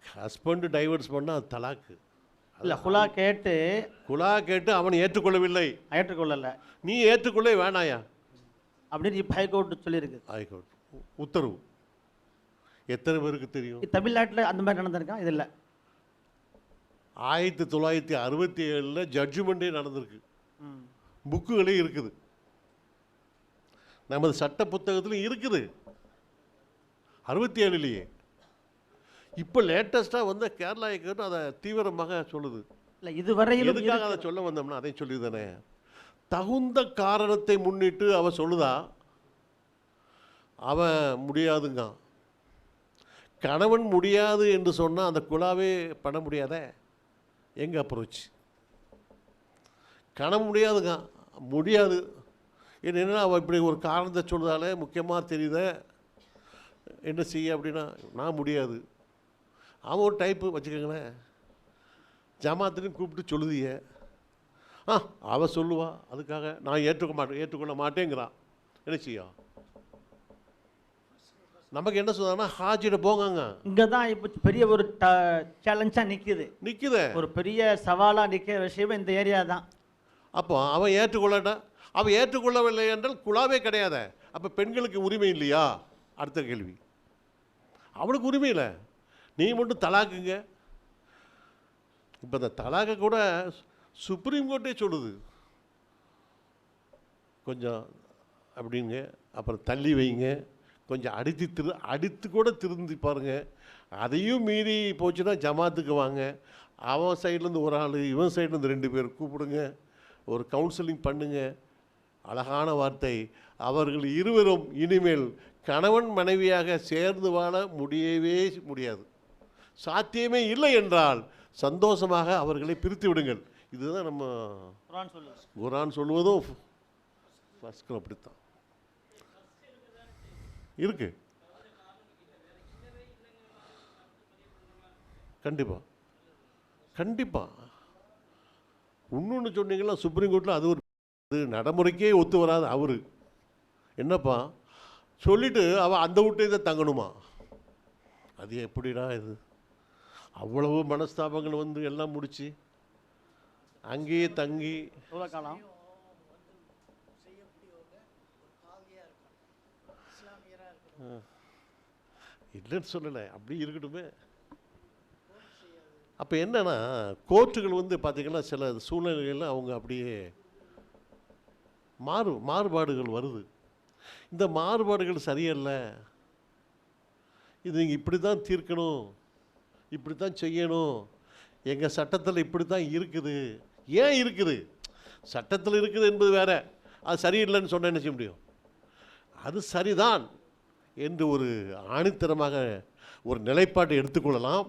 ஹஸ்பண்டு டைவர்ஸ் பண்ணால் அது தலாக்கு இல்லை. குலா கேட்டு அவன் ஏற்றுக்கொள்ளவில்லை, ஏற்றுக்கொள்ளலை, நீ ஏற்றுக்கொள்ள வேணாயா அப்படின்னு இப்போ ஹைகோர்ட் சொல்லியிருக்கு. ஹைகோர்ட் உத்தரவு எத்தனை பேருக்கு தெரியும்? தமிழ்நாட்டில் அந்த மாதிரி நடந்திருக்கா? இது இல்லை, 1967 ஜட்ஜ்மெண்ட்டே நடந்திருக்கு, புக்குகளே இருக்குது, நமது சட்ட புத்தகத்திலும் இருக்குது, 67லேயே. இப்போ லேட்டஸ்ட்டாக வந்து கேரளா ஹைகோர்ட் அதை தீவிரமாக சொல்லுது. இல்லை இதுவரையிலும் எதுக்காக அதை சொல்ல வந்தோம்னா அதையும் சொல்லிதானே, தகுந்த காரணத்தை முன்னிட்டு அவ சொல்லுதா, அவன் முடியாதுங்க, கணவன் முடியாது என்று சொன்னால் அந்த குழாவே பண்ண முடியாத எங்கே அப்ரோச், கணவன் முடியாதுங்க, முடியாது என்னென்னா அவள் இப்படி ஒரு காரணத்தை சொல்லுதாலே முக்கியமாக தெரியுத, என்ன செய்ய அப்படின்னா நான் முடியாது, அவன் ஒரு டைப்பு வச்சுக்கோங்களேன், ஜமாத்திலையும் கூப்பிட்டு சொல்லுதிய, அவள் சொல்லுவா, அதுக்காக நான் ஏற்றுக்கொள்ள மாட்டேங்கிறான், என்ன செய்ய, நமக்கு என்ன சொல்றாங்கன்னா ஹாஜிட போங்க. இங்கே தான் இப்போ பெரிய ஒரு சேலஞ்சாக நிற்குது, ஒரு பெரிய சவாலாக நிற்கிற விஷயமே இந்த ஏரியா தான். அப்போ அவன் ஏற்றுக்கொள்ளட்டா, அவன் ஏற்றுக்கொள்ளவில்லை என்றால் குழாவே கிடையாது, அப்போ பெண்களுக்கு உரிமை இல்லையா? அடுத்த கேள்வி, அவளுக்கு உரிமை இல்லை, நீ மட்டும் தலாக்குங்க. இப்போ இந்த தலாக்கை கூட சுப்ரீம் கோர்ட்டே சொல்லுது, கொஞ்சம் அப்படிங்க, அப்புறம் தள்ளி வைங்க, கொஞ்சம் அடித்து கூட திருந்தி பாருங்க, அதையும் மீறி போச்சுன்னா ஜமாத்துக்கு வாங்க, அவன் சைட்லேருந்து ஒரு ஆள், இவன் சைட்லேருந்து 2 பேர் கூப்பிடுங்க, ஒரு கவுன்சிலிங் பண்ணுங்க. அழகான வார்த்தை, அவர்கள் இருவரும் இனிமேல் கணவன் மனைவியாக சேர்ந்து வாழ முடியவே முடியாது, சாத்தியமே இல்லை என்றால் சந்தோஷமாக அவர்களை பிரித்து விடுங்கள். இதுதான் நம்ம குர்ஆன் சொல்லுவதும் அப்படித்தான் இருக்கு. கண்டிப்பாக இன்னொன்று சொன்னீங்களா, சுப்ரீம் கோர்ட்டில் அது ஒரு நடைமுறைக்கே ஒத்து வராது. அவரு என்னப்பா சொல்லிட்டு அவள் அந்த வீட்டை தான் தங்கணுமா, அது எப்படிடா இது, அவ்வளவு மனஸ்தாபங்கள் வந்து எல்லாம் முடிச்சு அங்கேயே தங்கி காலம் இல்லைன்னு சொல்லலை, அப்படி இருக்கட்டுமே. அப்போ என்னன்னா கோர்ட்டுகள் வந்து பார்த்திங்கன்னா சில சூழ்நிலைகளில் அவங்க அப்படியே மாறுபாடுகள் வருது. இந்த மாறுபாடுகள் சரியல்ல, இது நீங்கள் இப்படி தான் தீர்க்கணும், இப்படி தான் செய்யணும், எங்கள் சட்டத்தில் இப்படி தான் இருக்குது. ஏன் இருக்குது, சட்டத்தில் இருக்குது என்பது வேற, அது சரியில்லைன்னு சொன்னால் என்ன செய்ய முடியும், அது சரிதான் என்று ஒரு ஆணித்தரமாக ஒரு நிலைப்பாட்டை எடுத்துக்கொள்ளலாம்.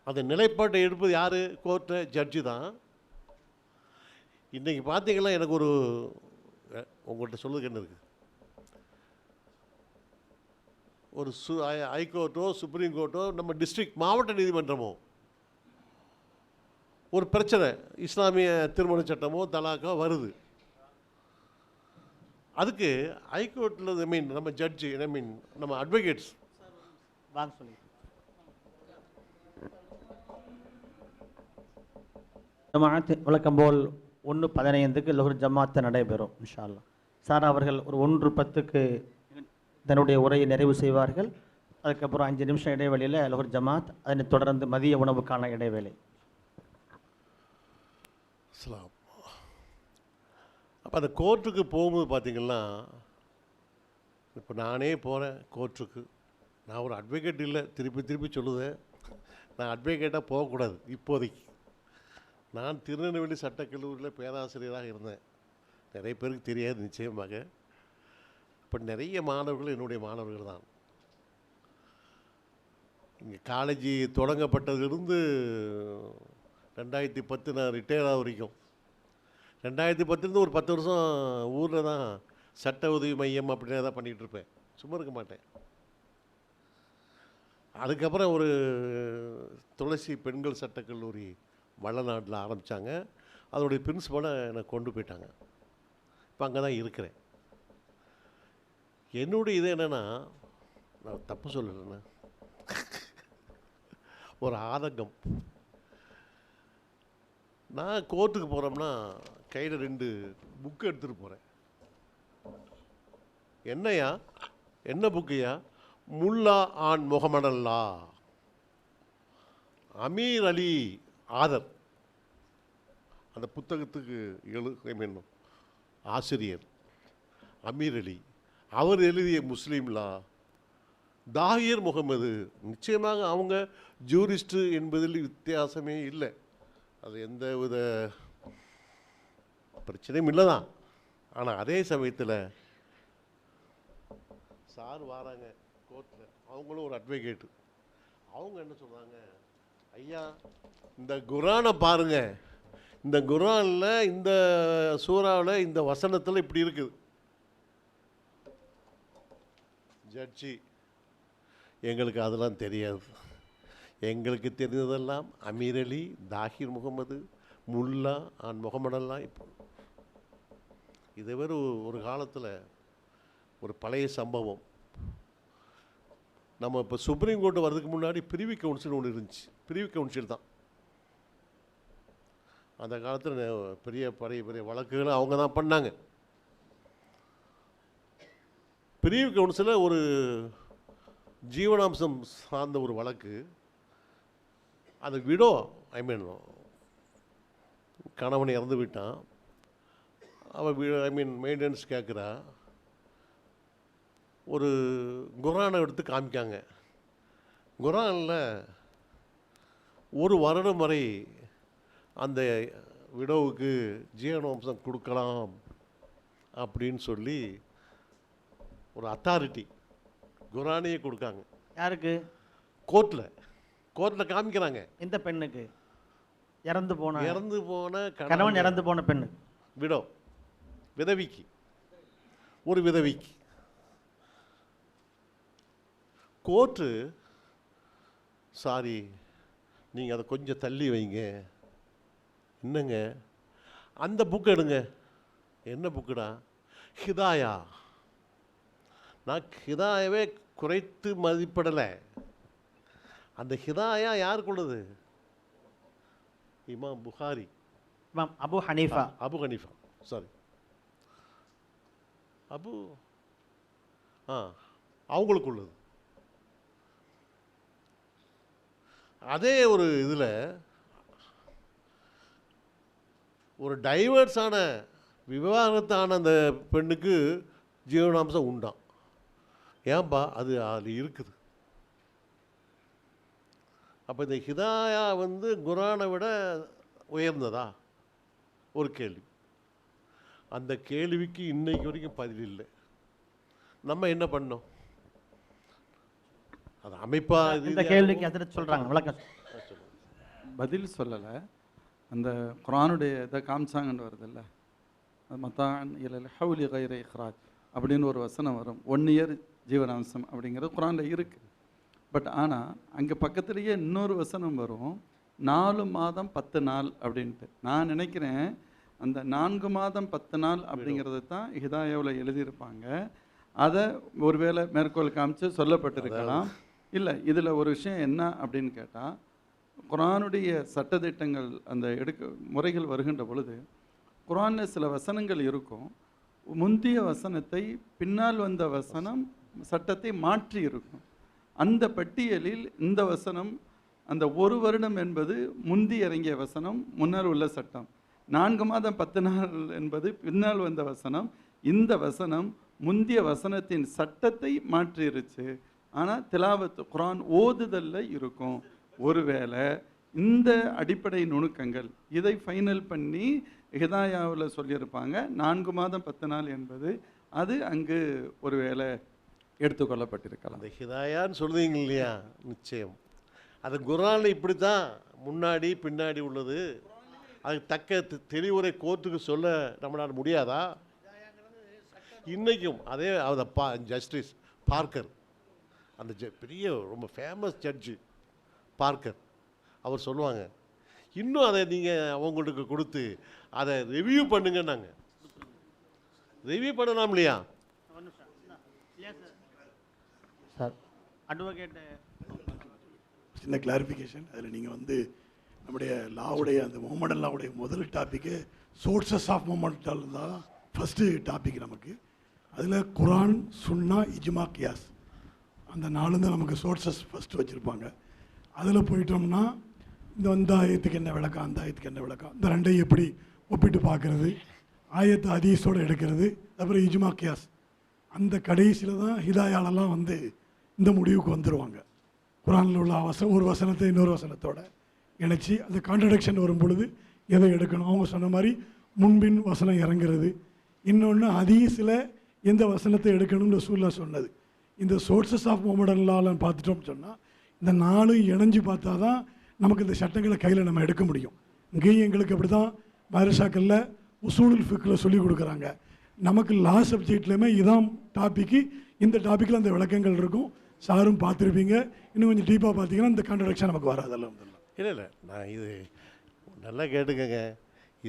அந்த நிலைப்பாட்டை எடுப்பது யார்? கோர்ட்டு, ஜட்ஜு தான். இன்றைக்கி பார்த்தீங்கன்னா எனக்கு ஒரு உங்கள்கிட்ட சொல்லுறதுக்கு என்ன இருக்குது, ஒரு ஹைகோர்ட்டோ சுப்ரீம் கோர்ட்டோ நம்ம டிஸ்ட்ரிக்ட் மாவட்ட நீதிமன்றமோ ஒரு பிரச்சனை, இஸ்லாமிய திருமண சட்டமோ தலாக்கோ வருது, அதுக்கு ஹைகோர்ட்டில் நம்ம ஜட்ஜு நம்ம அட்வொகேட்ஸ் வாங்க சொல்லி ஜமாஅத் வழக்கம் போல் 1:15 லோஹர் ஜமாத்து நடைபெறும் இன்ஷா அல்லாஹ். சார் அவர்கள் ஒரு 1:10 தன்னுடைய உரையை நிறைவு செய்வார்கள். அதுக்கப்புறம் 5 நிமிஷம் இடைவெளியில் லோஹர் ஜமாத், அதனைத் தொடர்ந்து மதிய உணவுக்கான இடைவேளை. அப்போ அந்த கோர்ட்டுக்கு போகும்போது பார்த்திங்கன்னா இப்போ நானே போகிறேன் கோர்ட்டுக்கு. நான் ஒரு அட்வொகேட் இல்லை, திருப்பி திருப்பி சொல்லுதேன். நான் அட்வொகேட்டாக போகக்கூடாது இப்போதைக்கு. நான் திருநெல்வேலி சட்டக்கல்லூரியில் பேராசிரியராக இருந்தேன். நிறைய பேருக்கு தெரியாது நிச்சயமாக. இப்போ நிறைய மாணவர்கள் என்னுடைய மாணவர்கள் தான். இங்கே காலேஜ் தொடங்கப்பட்டதிலிருந்து 2010 நான் ரிட்டையர் ஆக வரைக்கும், 2010 ஒரு 10 வருஷம் ஊரில் தான் சட்ட உதவி மையம் அப்படின்னு தான் பண்ணிகிட்டு இருப்பேன், சும்மா இருக்க மாட்டேன். அதுக்கப்புறம் ஒரு துளசி பெண்கள் சட்டக்கல்லூரி வளநாட்டில் ஆரம்பித்தாங்க. அதோடைய பிரின்சிபலை என்னை கொண்டு போயிட்டாங்க. இப்போ அங்கே தான் இருக்கிறேன். என்னுடைய இது என்னென்னா, நான் தப்பு சொல்லலைண்ணா, ஒரு ஆதங்கம். நான் கோர்ட்டுக்கு போகிறோம்னா கையில் 2 புக்கு எடுத்துகிட்டு போகிறேன். என்னையா, என்ன புக்குயா? Mulla on Mohammedan law, Amir Ali author, அந்த புத்தகத்துக்கு ஆசிரியர் அமீர் அலி, அவர் எழுதிய முஸ்லீம்லா, தாஹிர் முகமது. நிச்சயமாக அவங்க ஜூரிஸ்ட்டு என்பதில் வித்தியாசமே இல்லை, அது எந்த வித பிரச்சனையும் இல்லை தான். ஆனால் அதே சமயத்தில் சார் வராங்க கோர்ட்டில், அவங்களும் ஒரு அட்வொகேட்டு. அவங்க என்ன சொல்கிறாங்க, ஐயா இந்த குரானை பாருங்க, இந்த குரானில் இந்த சூறாவில் இந்த வசனத்தில் இப்படி இருக்குது. ஜட்ஜி, எங்களுக்கு அதெல்லாம் தெரியாது. எங்களுக்கு தெரிந்ததெல்லாம் அமீர் அலி, தாஹிர் முகமது, முல்லா ஆன் முகமடெல்லாம். இப்போ இதை வேறு ஒரு காலத்தில் ஒரு பழைய சம்பவம். நம்ம இப்போ சுப்ரீம் கோர்ட்டு வர்றதுக்கு முன்னாடி பிரிவி கவுன்சில் ஒன்று இருந்துச்சு. பிரிவி கவுன்சில் தான் அந்த காலத்தில் பெரிய பெரிய வழக்குகளை அவங்க தான் பண்ணாங்க. பிரிவு கவுன்சிலில் ஒரு ஜீவனாம்சம் சார்ந்த ஒரு வழக்கு. அது விடோ, கணவன் இறந்து விட்டான், அவள் மெயின்டெனன்ஸ் கேட்குறா. ஒரு குரானை எடுத்து காமிக்காங்க. குரானில் 1 வருடம் வரை அந்த விடோவுக்கு ஜீவனாம்சம் கொடுக்கலாம் அப்படின்னு சொல்லி ஒரு அத்தாரிட்டி குரானையே கொடுக்காங்க. யாருக்கு? கோர்ட்டில் காமிக்கிறாங்க. இந்த பெண்ணுக்கு, இறந்து போன கணவன் இறந்து போன பெண்ணு, விடோ, விதவிக்கு, ஒரு விதவிக்கு. கோர்ட்டு, சாரி நீங்கள் அதை கொஞ்சம் தள்ளி வைங்க. என்னங்க, அந்த புக்கு எடுங்க. என்ன புக்குடா? ஹிதாயா. நான் ஹிதாயாவே குறைத்து மதிப்பிடலை. அந்த ஹிதாயா யாருக்குள்ளது? இமாம் புகாரி, இமாம் அபு ஹனீஃபா, சாரி அவங்களுக்குள்ளது. அதே ஒரு இதில் ஒரு டைவர்ஸான விவாகரத்தான அந்த பெண்ணுக்கு ஜீவனாம்சம் உண்டாம். ஏன்பா? அது அதில் இருக்குது. அப்போ இந்த ஹிதாயா குரானை விட உயர்ந்ததா? ஒரு கேள்வி. அந்த கேள்விக்கு இன்னைக்கு வரைக்கும் பதில் இல்லை. நம்ம என்ன பண்ணோம்? அது அமைப்பா இந்த கேள்விக்கு எதிர்த்து சொல்கிறாங்க, விளக்கம் பதில் சொல்லலை. அந்த குரானுடைய இதை காமிச்சாங்கன்னு வருதில்ல, அது மத்தான் இல்லை ஹவுலி கைரை இஹ்ராஜ் அப்படின்னு ஒரு வசனம் வரும். 1 இயர் ஜீவனாம்சம் அப்படிங்கிறது குரானில் இருக்குது. பட் ஆனால் அங்கே பக்கத்துலேயே இன்னொரு வசனம் வரும், 4 மாதம் 10 நாள் அப்படின்ட்டு. நான் நினைக்கிறேன் அந்த 4 மாதம் 10 நாள் அப்படிங்கிறது தான் ஹிதாயாவில் எழுதியிருப்பாங்க. அதை ஒருவேளை மேற்கோள் காமிச்சு சொல்லப்பட்டிருக்கலாம். இல்லை, இதில் ஒரு விஷயம் என்ன அப்படின்னு கேட்டால், குரானுடைய சட்டத்திட்டங்கள் அந்த முறைகள் வருகின்ற பொழுது குரானில் சில வசனங்கள் இருக்கும், முந்திய வசனத்தை பின்னால் வந்த வசனம் சட்டத்தை மாற்றி இருக்கும். அந்த பட்டியலில் இந்த வசனம், அந்த 1 வருடம் என்பது முந்தி இறங்கிய வசனம், முன்னால் உள்ள சட்டம். 4 மாதம் 10 நாள் என்பது பின்னால் வந்த வசனம். இந்த வசனம் முந்திய வசனத்தின் சட்டத்தை மாற்றிருச்சு. ஆனால் திலாவத்து குரான் ஓதுதல்ல இருக்கும். ஒருவேளை இந்த அடிப்படை நுணுக்கங்கள் இதை ஃபைனல் பண்ணி ஹிதாயாவில் சொல்லியிருப்பாங்க. 4 மாதம் 10 நாள் என்பது அது அங்கு ஒருவேளை எடுத்துக்கொள்ளப்பட்டிருக்கலாம். அந்த ஹிதாயான்னு சொல்லுவீங்க இல்லையா, நிச்சயம் அது குர்ஆனில் இப்படி தான் முன்னாடி பின்னாடி உள்ளது. அதுக்கு தக்க தெளிவுரை கோர்ட்டுக்கு சொல்ல நம்மளால் முடியாதா? இன்றைக்கும் அதே அந்த ஜஸ்டிஸ் பார்க்கர், அந்த பெரிய ரொம்ப ஃபேமஸ் ஜட்ஜு பார்க்கர், அவர் சொல்லுவாங்க, இன்னும் அதை நீங்கள் அவங்களுக்கு கொடுத்து அதை ரிவ்யூ பண்ணுங்கன்னாங்க. ரிவ்யூ பண்ணலாம் இல்லையா சார்? அட்வொகேட் சின்ன கிளாரிஃபிகேஷன். அதில் நீங்கள் வந்து நம்முடைய லாவுடைய அந்த மொஹம்மடன் லாவுடைய முதல் டாப்பிக்கு சோர்சஸ் ஆஃப் மொஹம்மடன் தான் ஃபஸ்ட்டு டாபிக் நமக்கு. அதில் குரான், சுன்னா, இஜ்மா, கியாஸ் அந்த 4 தான் நமக்கு சோர்சஸ் ஃபஸ்ட்டு வச்சுருப்பாங்க. அதில் போயிட்டோம்னா இந்த ஆயத்துக்கு என்ன விளக்கம், அந்த ஆயத்துக்கு என்ன விளக்கம், இந்த ரெண்டையும் எப்படி ஒப்பிட்டு பார்க்குறது, ஆயத்தை ஹதீஸோடு எடுக்கிறது, அப்புறம் இஜ்மா, கியாஸ், அந்த கடைசியில் தான் ஹிதாயாலெல்லாம் வந்து இந்த முடிவுக்கு வந்துடுவாங்க. குரானில் உள்ள ஒரு வசனத்தை இன்னொரு வசனத்தோட இணைச்சி அந்த கான்ட்ரடிக்ஷன் வரும் பொழுது எதை எடுக்கணும், அவங்க சொன்ன மாதிரி முன்பின் வசனம் இறங்குறது. இன்னொன்று ஹதீஸில் எந்த வசனத்தை எடுக்கணும்னு ரசூலுல்லாஹ் சொன்னது. இந்த சோர்சஸ் ஆஃப் மொஹம்மடன் லான்னு பார்த்துட்டோம்னு சொன்னால் இந்த 4 இணைஞ்சு பார்த்தா தான் நமக்கு இந்த சட்டங்களை கையில் நம்ம எடுக்க முடியும். இங்கேயும் எங்களுக்கு அப்படி தான் மதரசாக்களில் உசூலுல் ஃபிக்ல சொல்லி கொடுக்குறாங்க. நமக்கு லா சப்ஜெக்ட்லேயுமே இதான் டாப்பிக்கு, இந்த டாப்பிக்கில் அந்த விளக்கங்கள் இருக்கும். சாரும் பார்த்துருப்பீங்க. இன்னும் கொஞ்சம் டீப்பாக பார்த்தீங்கன்னா இந்த கான்ட்ரடிக்ஷன் நமக்கு வராதெல்லாம். இல்லை நான் இது நல்லா கேட்டுக்கங்க.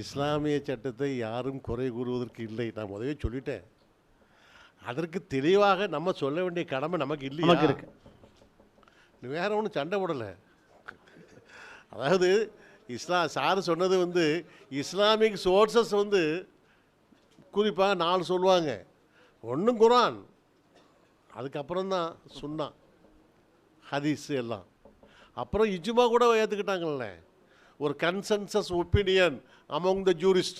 இஸ்லாமிய சட்டத்தை யாரும் குறை கூறுவதற்கு இல்லை, நான் முதவே சொல்லிட்டேன். அதற்கு தெளிவாக நம்ம சொல்ல வேண்டிய கடமை நமக்கு இல்லையா இருக்கு. வேற ஒன்றும் சண்டை போடலை. அதாவது சார் சொன்னது வந்து இஸ்லாமிக் சோர்சஸ் வந்து குறிப்பாக 4 சொல்லுவாங்க. ஒன்றும் குரான், அதுக்கப்புறம் தான் சுன்னா, ஹதீஸ் எல்லாம். அப்புறம் இஜ்மா கூட ஏற்றுக்கிட்டாங்கல்ல, ஒரு கன்சென்சஸ் ஒப்பீனியன் அமௌங் த ஜூரிஸ்ட்,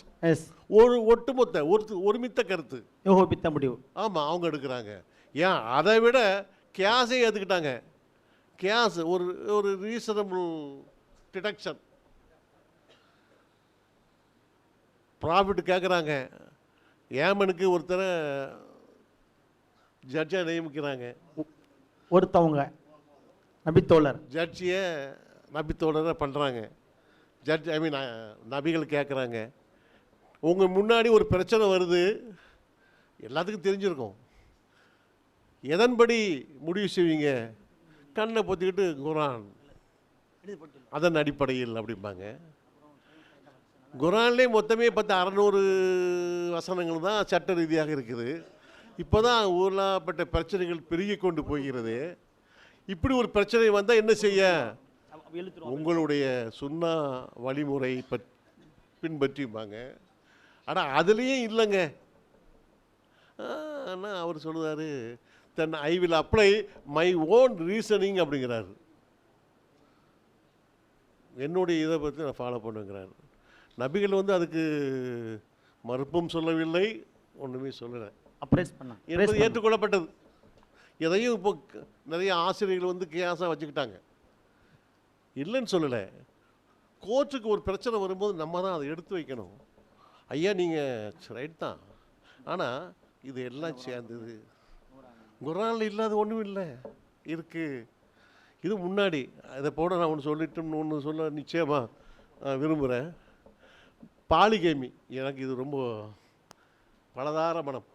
ஒரு ஒட்டுமொத்த ஒருமித்த கருத்து, யோகோபித்த முடிவு. ஆமாம் அவங்க எடுக்கிறாங்க. ஏன் அதை விட கியாஸை ஏற்றுக்கிட்டாங்க. கியாஸ் ஒரு ரீசனபிள் டிடக்ஷன். ப்ராஃபிட் கேட்குறாங்க. ஏமனுக்கு ஒருத்தரை ஜட்ஜாக நியமிக்கிறாங்க. ஒருத்தவங்க நபித்தோழர் ஜட்ஜியை நபித்தோழரை பண்ணுறாங்க. ஜட்ஜ் நபிகள் கேட்குறாங்க, உங்கள் முன்னாடி ஒரு பிரச்சனை வருது, எல்லாத்துக்கும் தெரிஞ்சிருக்கும், எதன்படி முடிவு செய்வீங்க? கண்ணை பொத்திக்கிட்டு குரான் அதன் அடிப்படையில் அப்படிம்பாங்க. குரான்லேயே மொத்தமே 600 வசனங்கள் தான் சட்ட ரீதியாக இருக்குது. இப்போ தான் ஊர்லாப்பட்ட பிரச்சனைகள் பெருகி கொண்டு போகிறது. இப்படி ஒரு பிரச்சனை வந்தால் என்ன செய்ய? உங்களுடைய சுன்னா வழிமுறை பின்பற்றிப்பாங்க. ஆனால் அதுலேயும் இல்லைங்க. ஆனால் அவர் சொல்லுவார், then I will apply my own reasoning அப்படிங்கிறாரு. என்னுடைய இதை பற்றி நான் ஃபாலோ பண்ணுங்கிறார். நபிகள் வந்து அதுக்கு மறுப்பும் சொல்லவில்லை, ஒன்றுமே சொல்லலை, அப்ரைஸ் பண்ண என்பது ஏற்றுக்கொள்ளப்பட்டது. எதையும் இப்போ நிறைய ஆசிரியர்கள் வந்து கியாஸாக வச்சுக்கிட்டாங்க. இல்லைன்னு சொல்லலை. கோர்ட்டுக்கு ஒரு பிரச்சனை வரும்போது நம்ம தான் அதை எடுத்து வைக்கணும். ஐயா நீங்கள் ரைட் தான், ஆனால் இது எல்லாம் சேர்ந்தது குர்ஆனில் இல்லாத ஒன்றும் இல்லை இருக்குது. இது முன்னாடி இதை போட நான் ஒன்று சொல்லிட்டோம்னு ஒன்று சொல்ல நிச்சயமாக விரும்புகிறேன். பாலிகேமி எனக்கு இது ரொம்ப பலதார மனம்.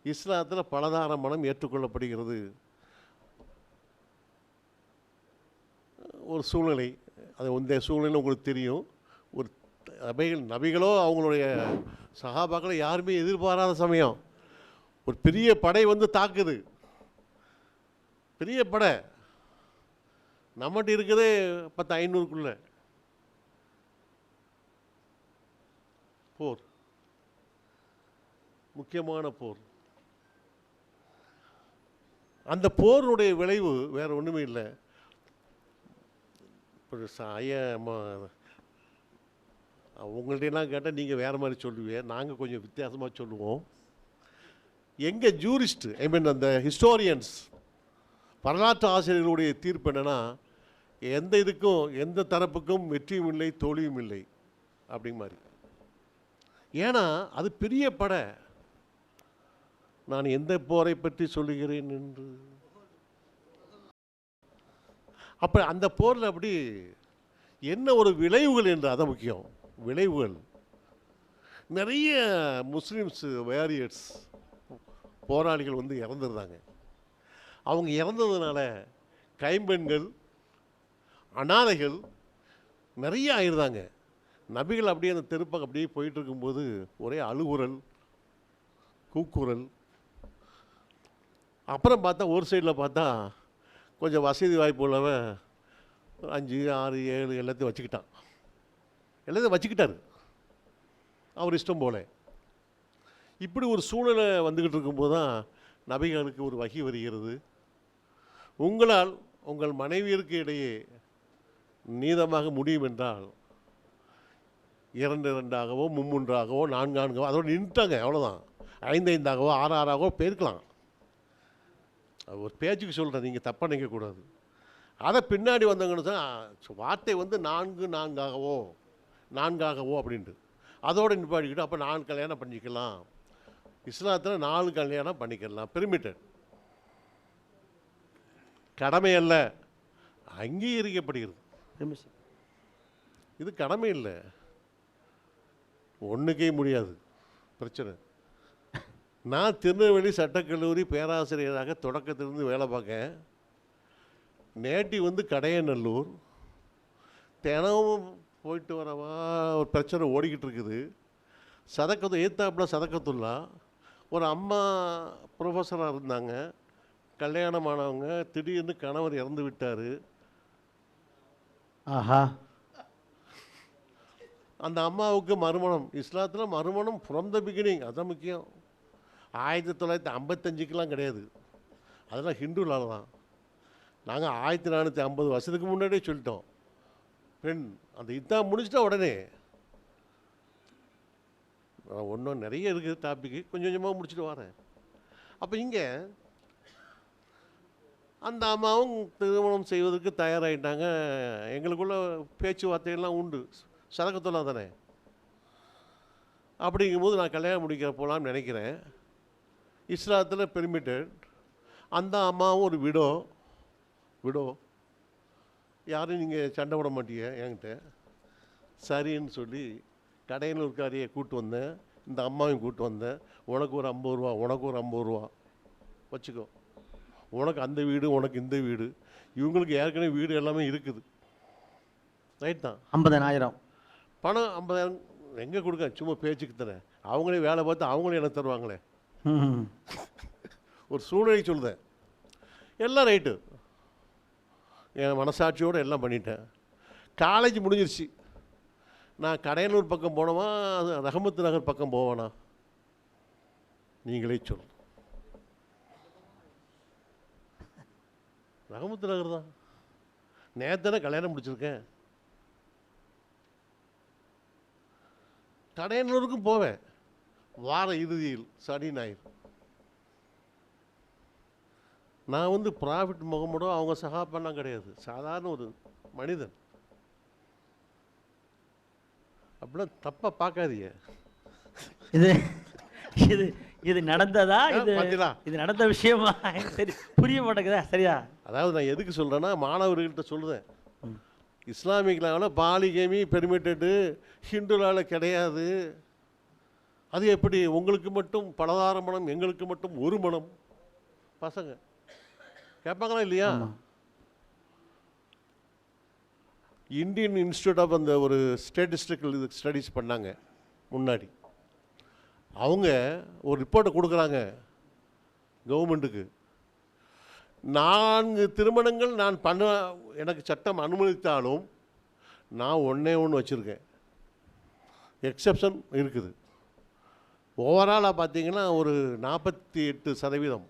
இஸ்லாத்தில் பலதார மனம் ஏற்றுக்கொள்ளப்படுகிறது. ஒரு சூழ்நிலை, அது இந்த சூழ்நிலை உங்களுக்கு தெரியும். ஒரு நபிகளோ அவங்களுடைய சஹாபாக்களோ யாருமே எதிர்பாராத சமயம் ஒரு பெரிய படை வந்து தாக்குது. பெரிய படை நம்மகிட்ட இருக்குதே 10-500க்குள்ள. போர், முக்கியமான போர். அந்த போருடைய விளைவு வேற ஒன்றுமே இல்லை. இப்போ ஐயா உங்கள்கிட்டலாம் கேட்டால் நீங்கள் வேறு மாதிரி சொல்லுவீங்க, நாங்கள் கொஞ்சம் வித்தியாசமாக சொல்லுவோம். எங்கே ஜூரிஸ்ட் அந்த ஹிஸ்டோரியன்ஸ் வரலாற்று ஆசிரியர்களுடைய தீர்ப்பு என்னென்னா, எந்த இதுக்கும் எந்த தரப்புக்கும் வெற்றியும் இல்லை தோல்வியும் இல்லை அப்படிங்க மாதிரி. ஏன்னா அது பெரிய படை. நான் எந்த போரை பற்றி சொல்லுகிறேன் என்று, அப்போ அந்த போரில் அப்படி என்ன ஒரு விளைவுகள் என்று, அதான் முக்கியம். விளைவுகள் நிறைய முஸ்லீம்ஸ் வேரியர்ஸ் போராளிகள் வந்து இறந்துருந்தாங்க. அவங்க இறந்ததுனால கைம்பெண்கள் அனாதைகள் நிறைய ஆயிருந்தாங்க. நபிகள் அப்படியே அந்த தெருப்பக்கம் அப்படியே போயிட்டு இருக்கும்போது ஒரே அழுகுரல் கூக்குரல். அப்புறம் பார்த்தா ஒரு சைடில் பார்த்தா கொஞ்சம் வசதி வாய்ப்பு உள்ளவன் 5, 6, 7 எல்லாத்தையும் வச்சுக்கிட்டான். எல்லாத்தையும் வச்சுக்கிட்டாரு அவர் இஷ்டம் போல. இப்படி ஒரு சூழ்நிலை வந்துக்கிட்டு இருக்கும்போது தான் நபிகளுக்கு ஒரு வகி வருகிறது. உங்களால் உங்கள் மனைவியருக்கு இடையே நீதமாக முடியும் என்றால் 2 2ஆகவோ 3 3ஆகவோ 4 4ஆகவோ அதோடு நின்றுட்டாங்க. அவ்வளோதான். 5 5ஆகவோ 6 6ஆகவோ போயிருக்கலாம். ஒரு பேச்சுக்கு சொல்கிறேன், நீங்கள் தப்பாக நினைக்கக்கூடாது. அதை பின்னாடி வந்தவங்கன்னு சொன்னால் வார்த்தை வந்து 4 4ஆகவோ அப்படின்ட்டு அதோடு நிப்பாடிக்கிட்டு அப்போ 4 கல்யாணம் பண்ணிக்கலாம். இஸ்லாத்தில் 4 கல்யாணம் பண்ணிக்கலாம், பெர்மிட்டட். கடமை அல்ல, அங்கீகரிக்கப்படுகிறது. இது கடமை இல்லை, ஒன்றுக்கே முடியாது பிரச்சனை. நான் திருநெல்வேலி சட்டக்கல்லூரி பேராசிரியராக தொடக்கத்திலிருந்து வேலை பார்க்கேன். நேட்டி வந்து கடையநல்லூர். தினமும் போயிட்டு வரவா ஒரு பிரச்சனை ஓடிக்கிட்டு இருக்குது. ஏத்தாப்புல சதக்கத்துல்லா ஒரு அம்மா ப்ரொஃபஸராக இருந்தாங்க, கல்யாணமானவங்க. திடீர்னு கணவர் இறந்து விட்டார். ஆஹா. அந்த அம்மாவுக்கு மறுமணம். இஸ்லாத்தில் மறுமணம் ஃப்ரம் த பிகினிங், அதுதான் முக்கியம். 1955க்கெலாம் கிடையாது, அதெல்லாம் ஹிந்துலால் தான். நாங்கள் 1450 வருஷத்துக்கு முன்னாடியே சொல்லிட்டோம். பெண் அந்த இதான் முடிச்சிட்டா உடனே ஒன்றும் நிறைய இருக்குது டாப்பிக்கு, கொஞ்சம் கொஞ்சமாக முடிச்சுட்டு வரேன். அப்போ இங்கே அந்த அம்மாவும் திருமணம் செய்வதற்கு தயாராகிட்டாங்க. எங்களுக்குள்ள பேச்சுவார்த்தையெல்லாம் உண்டு, சதக்கத்தொல்லா தானே. அப்படிங்கும்போது நான் கல்யாணம் முடிக்கிற போகலான்னு நினைக்கிறேன். இஸ்லாத்தில் பெர்மிட்டட். அந்த அம்மாவும் ஒரு விடோ யாரும் நீங்கள் சண்டை விட மாட்டீங்க என்கிட்ட. சரின்னு சொல்லி கடையனூர்காரியை கூப்பிட்டு வந்தேன், இந்த அம்மாவையும் கூப்பிட்டு வந்தேன். உனக்கு ஒரு 50 ரூபா, உனக்கு ஒரு 50 ரூபா வச்சுக்கோ. உனக்கு அந்த வீடு, உனக்கு இந்த வீடு. இவங்களுக்கு ஏற்கனவே வீடு எல்லாமே இருக்குது. ரைட் தான். 50,000 பணம் 50,000 எங்கே கொடுக்க, சும்மா பேச்சுக்கு தானே. அவங்களே வேலை பார்த்து அவங்களே எனக்கு தருவாங்களே. ஒரு சூழ்நிலை சொல்லுதேன். எல்லாம் ரைட்டு, என் மனசாட்சியோடு எல்லாம் பண்ணிட்டேன். காலேஜ் முடிஞ்சிருச்சு. நான் கடையனூர் பக்கம் போனவா, ரஹமத்து நகர் பக்கம் போவேனா, நீங்களே சொல்லு. ரஹமத்து நகர் தான். நேத்தானே கல்யாணம் முடிச்சிருக்கேன். கடையனூருக்கும் போவேன் வார இறுதியில், சனி ஞாயிறு. நான் வந்து ப்ராஃபிட் முகமடோ அவங்க சகாப்பெல்லாம் கிடையாது, சாதாரண ஒரு மனிதன். அப்படிலாம் தப்பாக பார்க்காதீங்க. இது இது இது நடந்ததா? பார்த்தீங்களா? இது நடந்த விஷயமா? சரி, புரிய மாட்டேங்குதா? சரியா? அதாவது நான் எதுக்கு சொல்கிறேன்னா, மாணவர்கள்ட்ட சொல்லுதேன், இஸ்லாமிக் லாவில் பாலிகேமி பெர்மிட்டடு, ஹிந்துலாவில் கிடையாது. அது எப்படி உங்களுக்கு மட்டும் பலதார மனம், எங்களுக்கு மட்டும் ஒரு மனம்? பசங்க கேட்பாங்களா இல்லையா? இந்தியன் இன்ஸ்டியூட் ஆஃப் அந்த ஒரு ஸ்டேட்டிஸ்டிக்கல் இது ஸ்டடீஸ் பண்ணாங்க முன்னாடி. அவங்க ஒரு ரிப்போர்ட்டை கொடுக்குறாங்க கவர்மெண்ட்டுக்கு. 4 திருமணங்கள் நான் எனக்கு சட்டம் அனுமதித்தாலும் நான் ஒன்று வச்சுருக்கேன். எக்ஸப்ஷன் இருக்குது. ஓவராலாக பார்த்தீங்கன்னா ஒரு 48%.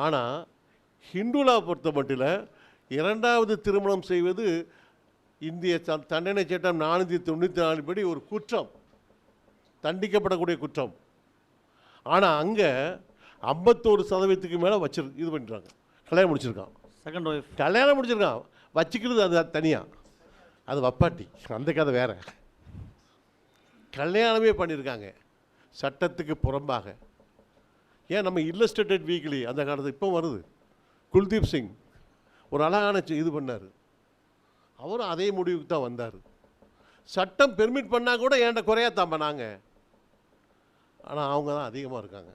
ஆனால் ஹிந்துலா பொறுத்த மட்டில் 2வது திருமணம் செய்வது இந்திய தண்டனை சட்டம் 494 படி ஒரு குற்றம், தண்டிக்கப்படக்கூடிய குற்றம். ஆனால் அங்கே 51% மேலே இது பண்ணிட்டாங்க. கல்யாணம் முடிச்சிருக்கான். Second wife. கல்யாணம் முடிச்சிருக்கான், வச்சுக்கிறது அது தனியாக, அது வப்பாட்டி, அந்த கதை வேற. கல்யாணமே பண்ணியிருக்காங்க சட்டத்துக்கு புறம்பாக. ஏன் நம்ம இல்லஸ்ட்ரேட்டட் வீக்லி அந்த காலத்தில் இப்போ வருது, குல்தீப் சிங் ஒரு அழகான இது பண்ணார், அவரும் அதே முடிவுக்கு தான் வந்தார். சட்டம் பெர்மிட் பண்ணால் கூட ஏன்ட குறையாத்தான் பண்ணாங்க, ஆனால் அவங்க தான் அதிகமாக இருக்காங்க.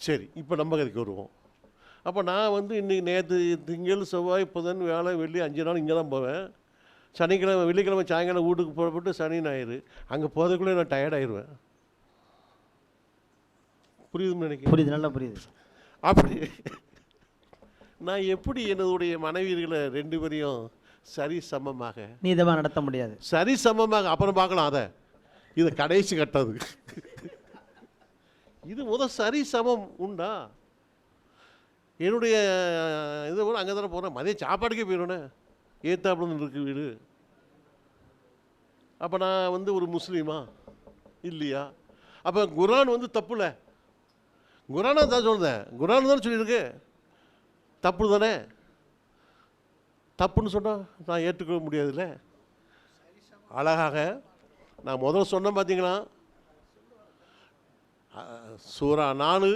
சரி, இப்போ நம்ம கதைக்கு வருவோம். அப்போ நான் இன்றைக்கி நேற்று திங்கள் செவ்வாய் புதன் வேலை வெள்ளி 5 நாள் இங்கே தான் போவேன். சனிக்கிழமை வெள்ளிக்கிழமை சாயங்காலம் வீட்டுக்கு புறப்பட்டு சனி ஞாயிறு அங்கே போகிறதுக்குள்ளே நான் டயர்டாயிடுவேன். புரியுதுன்னு நினைக்கிறேன். புரியுது, நல்லா புரியுது. அப்படி நான் எப்படி என்னுடைய மனைவிகளை 2 பேரையும் சரி சமமாக நீதமாக நடத்த முடியாது. சரி சமமாக அப்புறம் பார்க்கலாம். அதை இது கடைசி கட்டது. இது சரி சமம் உண்டா? என்னுடைய இது கூட அங்கே தானே போகிறேன், மதியம் சாப்பாடுக்கே போயிடுவேனே, ஏத்தாப்புல இருக்கு வீடு. அப்போ நான் ஒரு முஸ்லீமா இல்லையா? அப்போ குரான் தப்புல, குரானா தான் சொல்லுதேன், குரான் தானே சொல்லியிருக்கு, தப்பு தானே. தப்புன்னு சொன்னால் நான் ஏற்றுக்க முடியாதுல்ல. அழகாக நான் முதல்ல சொன்னேன் பார்த்தீங்களா, சூரா 4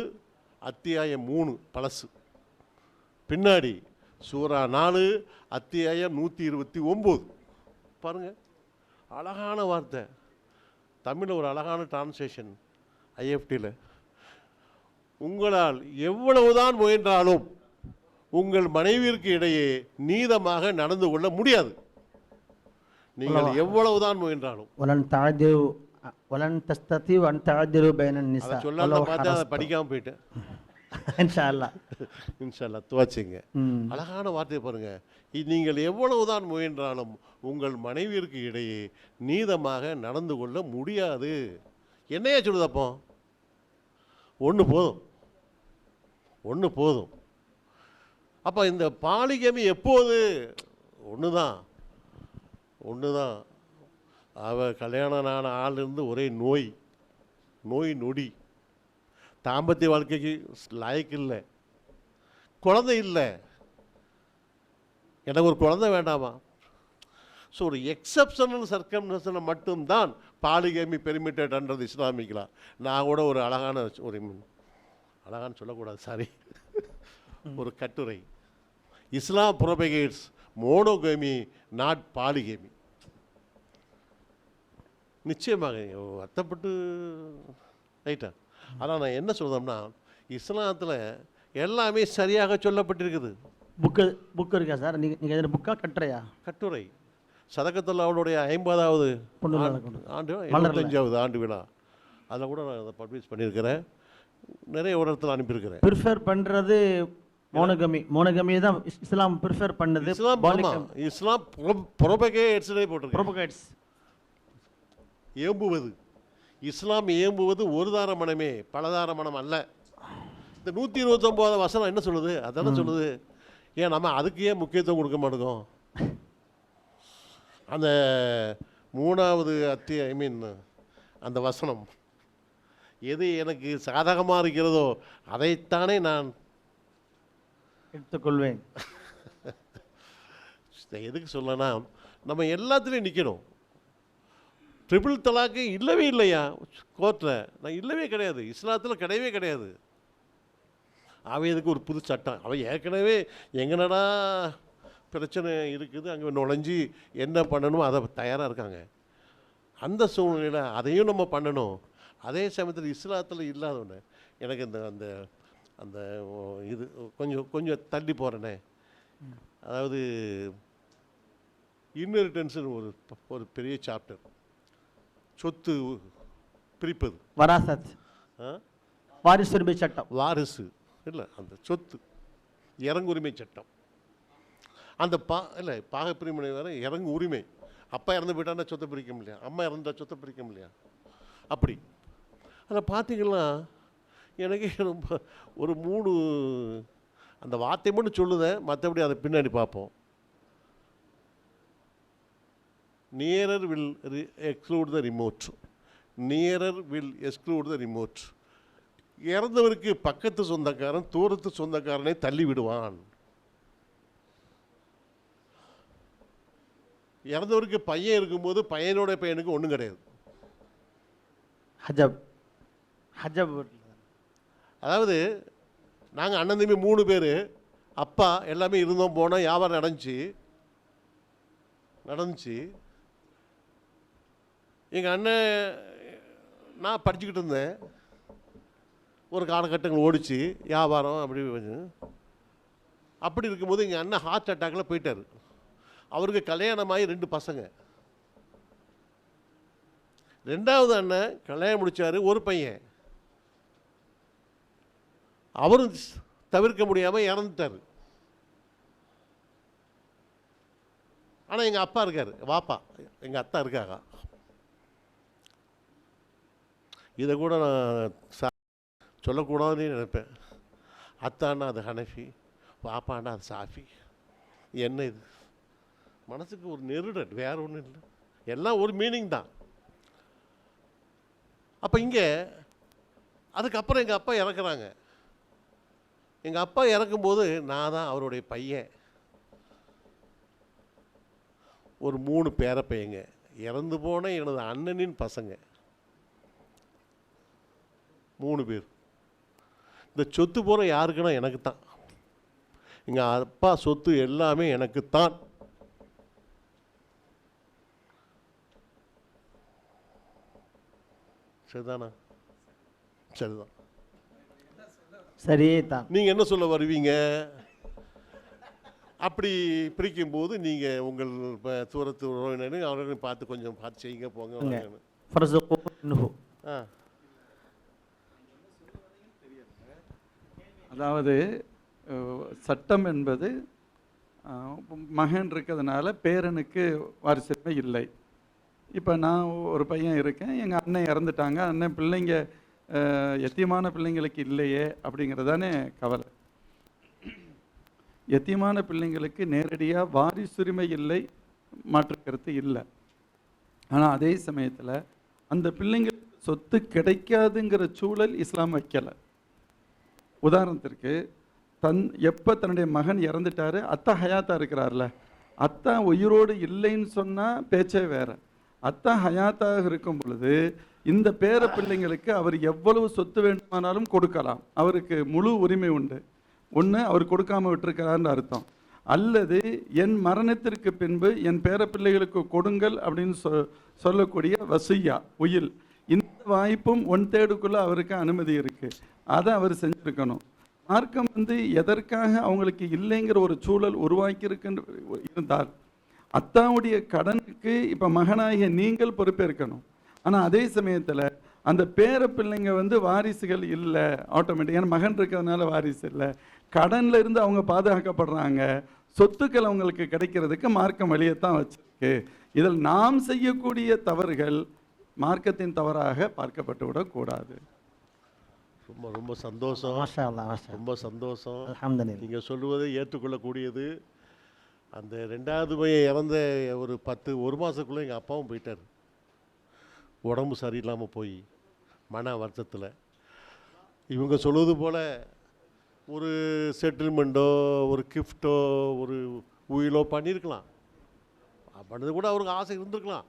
அத்தியாயம் 3 பழசு, பின்னாடி சூரா 4 அத்தியாயம் 129 பாருங்கள். அழகான வார்த்தை, தமிழில் ஒரு அழகான டிரான்ஸ்லேஷன் ஐஎஃப்டியில். உங்களால் எவ்வளவுதான் முயன்றாலும் உங்கள் மனைவிற்கு இடையே நீதமாக நடந்து கொள்ள முடியாது. நீங்கள் எவ்வளவுதான் முயன்றாலும். சொல்ல பார்த்தா அதை படிக்காமல் போயிட்டேன். இன்ஷா அல்லாஹ் துவாச்சிங்க. அழகான வார்த்தையை பாருங்க, நீங்கள் எவ்வளவுதான் முயன்றாலும் உங்கள் மனைவிற்கு இடையே நீதமாக நடந்து கொள்ள முடியாது. என்னையா சொல்லுது அப்போ? ஒன்று போதும். அப்போ இந்த பாலிகமி எப்போது? ஒன்று தான். அவள் கல்யாணம் ஆன ஆளிலிருந்து ஒரே நோய் நொடி, தாம்பத்திய வாழ்க்கைக்கு லாய்க்கு இல்லை, குழந்தை இல்லை, எனக்கு ஒரு குழந்தை வேண்டாமா? ஸோ ஒரு எக்ஸப்ஷனல் சர்க்கம்ஸ்டன்ஸில் மட்டும்தான் பாலிகமி பெர்மிட்டட் அண்டர் இஸ்லாமிக்லா. நான் கூட ஒரு அழகான சொல்லக்கூடாது, சாரி, ஒரு கட்டுரை, இஸ்லாம் ப்ரோபகேட்ஸ் மோனோகமி நாட் பாலிகமி. நிச்சயமாக வருத்தப்பட்டு ரைட்டா. ஆனால் நான் என்ன சொல்கிறோம்னா, இஸ்லாத்தில் எல்லாமே சரியாக சொல்லப்பட்டிருக்குது. புக்கு இருக்கா சார்? நீங்கள் புக்கா கட்டுரையா? கட்டுரை. சதகத்துல்லா அவனுடைய 50வது ஆண்டு 75வது ஆண்டு விழா, அதில் கூட நான் அதை பப்ளிஷ் பண்ணியிருக்கிறேன், நிறைய இடத்துல அனுப்பியிருக்கிறேன். ப்ரிஃபர் பண்ணுறது மோனோகமி தான் இஸ்லாம் ப்ரிஃபர் பண்ணது. இஸ்லாம் ப்ரோபகேட்ஸ்னே போட்டிருக்கு. ஏம்புவது, இஸ்லாம் ஏம்புவது ஒரு தார மனமே, பலதார மனம் அல்ல. இந்த 129வது வசனம் என்ன சொல்லுது? அதான சொல்லுது. ஏன் நம்ம அதுக்கு ஏன் முக்கியத்துவம் கொடுக்க மாட்டோம்? அந்த 3வது அத்தியாயம் அந்த வசனம் எது எனக்கு சாதகமாக இருக்கிறதோ அதைத்தானே நான் எடுத்துக்கொள்வேன். எதுக்கு சொல்லனா, நம்ம எல்லாத்துலேயும் நிற்கணும். ட்ரிபிள் தலாக்கு இல்லவே இல்லையா கோர்ட்டில்? நான் இல்லவே கிடையாது, இஸ்லாத்தில் கிடையவே கிடையாது. அவன் இதுக்கு ஒரு புது சட்டம், அவன் ஏற்கனவே எங்கனடா பிரச்சனை இருக்குது அங்கே நுழைஞ்சி என்ன பண்ணணுமோ அதை தயாராக இருக்காங்க. அந்த சூழ்நிலையில் அதையும் நம்ம பண்ணணும். அதே சமயத்தில் இஸ்லாத்தில் இல்லாதவனே எனக்கு அந்த அந்த இது கொஞ்சம் தள்ளி போகிறேனே, அதாவது இன்ஹெரிட்டன்ஸ்னு ஒரு பெரிய சாப்டர், சொத்து பிரிப்பது, வராசத், வாரிசுரிமை சட்டம், வாரிசு இல்லை அந்த சொத்து இறங்குரிமை சட்டம், அந்த பாகப்பிரிவினை வேறு இறங்கு உரிமை. அப்பா இறந்து போயிட்டான்னா சொத்தை பிரிக்க முடியா, அம்மா இறந்தா சொத்தை பிரிக்க முடியா, அப்படி. அதில் பார்த்தீங்கன்னா எனக்கு ரொம்ப ஒரு 3 அந்த வார்த்தை மட்டும் சொல்லுதேன், மற்றபடி அதை பின்னாடி பார்ப்போம். Nearer will exclude the remote, nearer will exclude the remote. இறந்தவருக்கு பக்கத்து சொந்தக்காரன் தூரத்து சொந்தக்காரனை தள்ளி விடுவான். இறந்தவருக்கு பையன் இருக்கும்போது பையனோட பையனுக்கு ஒன்றும் கிடையாது. ஹஜப் ஹஜப். அதாவது நாங்கள் அண்ணன் தம்பி 3 பேர், அப்பா எல்லாமே இருந்தோம், போனோம், வியாபாரம் நடந்துச்சு. எங்கள் அண்ணன், நான் படிச்சுக்கிட்டு இருந்தேன், ஒரு காலகட்டங்கள் ஓடிச்சு வியாபாரம் அப்படி இருக்கும்போது எங்கள் அண்ணன் ஹார்ட் அட்டாக்கில் போயிட்டார். அவருக்கு கல்யாணமாகி 2 பசங்க. 2வது அண்ணன் கல்யாணம் முடித்தார், ஒரு பையன். அவரும் தவிர்க்க முடியாமல் இறந்துட்டார். ஆனால் எங்கள் அப்பா இருக்கார், வாப்பா, எங்கள் அத்தா இருக்காங்க. இதை கூட நான் சொல்லக்கூடாதுன்னு நினைப்பேன். அத்தான்னா அது ஹனஃபி, பாப்பான்னா அது சாஃபி. என்ன இது மனசுக்கு ஒரு நெருடல், வேற ஒன்றும் இல்லை, எல்லாம் ஒரு மீனிங் தான். அப்போ இங்கே அதுக்கப்புறம் எங்கள் அப்பா இறக்குறாங்க. எங்கள் அப்பா இறக்கும்போது நான் தான் அவருடைய பையன். ஒரு 3 பேர பையங்க, இறந்து போன எனது அண்ணனின் பசங்க 3 பேர். இந்த சொத்து போகிற யாருக்குன்னா எனக்கு தான். எங்கள் அப்பா சொத்து எல்லாமே எனக்கு தான். சரிதானா? சரிதான். சரியே தான். நீங்கள் என்ன சொல்ல வருவீங்க? அப்படி பிரிக்கும்போது நீங்கள் உங்கள் தூரத்து உறவினரும் அவர்களையும் பார்த்து கொஞ்சம் பார்த்து செய்யுங்க, போங்க. ஆ, அதாவது சட்டம் என்பது மகன் இருக்கிறதுனால பேரனுக்கு வாரிசுரிமை இல்லை. இப்போ நான் ஒரு பையன் இருக்கேன், எங்கள் அண்ணன் இறந்துட்டாங்க, அண்ணன் பிள்ளைங்க எத்தியமான பிள்ளைங்களுக்கு இல்லையே அப்படிங்கிறதானே கவலை. எத்தியமான பிள்ளைங்களுக்கு நேரடியாக வாரிசுரிமை இல்லை, மாற்று கருத்து இல்லை. ஆனால் அதே சமயத்தில் அந்த பிள்ளைங்களுக்கு சொத்து கிடைக்காதுங்கிற சூழல் இஸ்லாம் வைக்கலை. உதாரணத்திற்கு எப்போ தன்னுடைய மகன் இறந்துட்டாரு, அத்தா ஹயாத்தா இருக்கிறார்ல, அத்தா உயிரோடு இல்லைன்னு சொன்னால் பேச்சே வேற. அத்தா ஹயாத்தாக இருக்கும் பொழுது இந்த பேர பிள்ளைங்களுக்கு அவர் எவ்வளவு சொத்து வேண்டுமானாலும் கொடுக்கலாம், அவருக்கு முழு உரிமை உண்டு. ஒன்று அவர் கொடுக்காம விட்டுருக்கிறார்னு அர்த்தம், அல்லது என் மரணத்திற்கு பின்பு என் பேர பிள்ளைகளுக்கு கொடுங்கள் அப்படின்னு சொல்லக்கூடிய வசியா உயில், இந்த வாய்ப்பும் 1/3 அவருக்கு அனுமதி இருக்குது. அதை அவர் செஞ்சுருக்கணும். மார்க்கம் எதற்காக அவங்களுக்கு இல்லைங்கிற ஒரு சூழல் உருவாக்கி இருந்தால் அத்தாவுடைய கடனுக்கு இப்போ மகனாகிய நீங்கள் பொறுப்பேற்கணும். ஆனால் அதே சமயத்தில் அந்த பேர பிள்ளைங்க வாரிசுகள் இல்லை, ஆட்டோமேட்டிக்கான மகன் இருக்கிறதுனால வாரிசு இல்லை, கடனில் இருந்து அவங்க பாதுகாக்கப்படுறாங்க, சொத்துக்கள் அவங்களுக்கு கிடைக்கிறதுக்கு மார்க்கம் வழியத்தான் வச்சிருக்கு. இதில் நாம் செய்யக்கூடிய தவறுகள் மார்க்கத்தின் தவறாக பார்க்கப்பட்டு விடக்கூடாது. ரொம்ப ரொம்ப சந்தோஷம், ரொம்ப சந்தோஷம். நீங்கள் சொல்லுவதை ஏற்றுக்கொள்ளக்கூடியது. அந்த 2வது பையன் இறந்த ஒரு மாதத்துக்குள்ளே எங்கள் அப்பாவும் போயிட்டார், உடம்பு சரியில்லாமல் போய் மன வருத்தத்தில். இவங்க சொல்வது போல் ஒரு செட்டில்மெண்ட்டோ ஒரு கிஃப்டோ ஒரு உயிலோ பண்ணியிருக்கலாம், பண்ணது கூட அவருக்கு ஆசை இருந்திருக்கலாம்.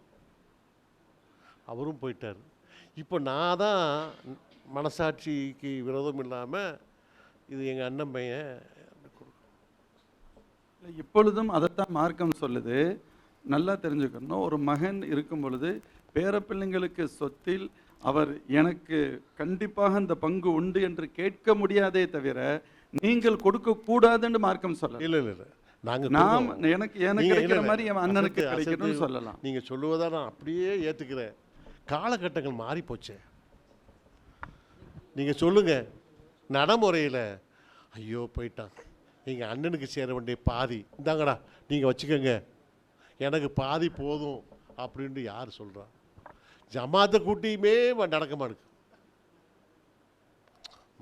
அவரும் போயிட்டார். இப்போ நான் தான் மனசாட்சிக்கு விரோதம் இல்லாமல் இது எங்கள் அண்ணன் பையன். இப்பொழுதும் அதைத்தான் மார்க்கம் சொல்லுது. நல்லா தெரிஞ்சுக்கணும், ஒரு மகன் இருக்கும் பொழுது பேரப்பிள்ளைங்களுக்கு சொத்தில் அவர் எனக்கு கண்டிப்பாக அந்த பங்கு உண்டு என்று கேட்க முடியாதே தவிர நீங்கள் கொடுக்க கூடாதுன்னு மார்க்கம் சொல்லலாம். இல்லை இல்லை இல்லை, நாம் எனக்கு கிடைக்கிற மாதிரி என் அண்ணனுக்கு கிடைக்கணும்னு சொல்லலாம். நீங்கள் சொல்லுவதா நான் அப்படியே ஏற்றுக்கிறேன். காலகட்டங்கள் மாறி போச்சு. நீங்கள் சொல்லுங்கள், நடைமுறையில் ஐயோ போயிட்டான், எங்கள் அண்ணனுக்கு சேர வேண்டிய பாதி இந்தாங்கடா நீங்கள் வச்சுக்கோங்க, எனக்கு பாதி போதும் அப்படின்ட்டு யார் சொல்கிறா? ஜமாத்தை கூட்டியுமே நடக்க மாட்டேங்குது.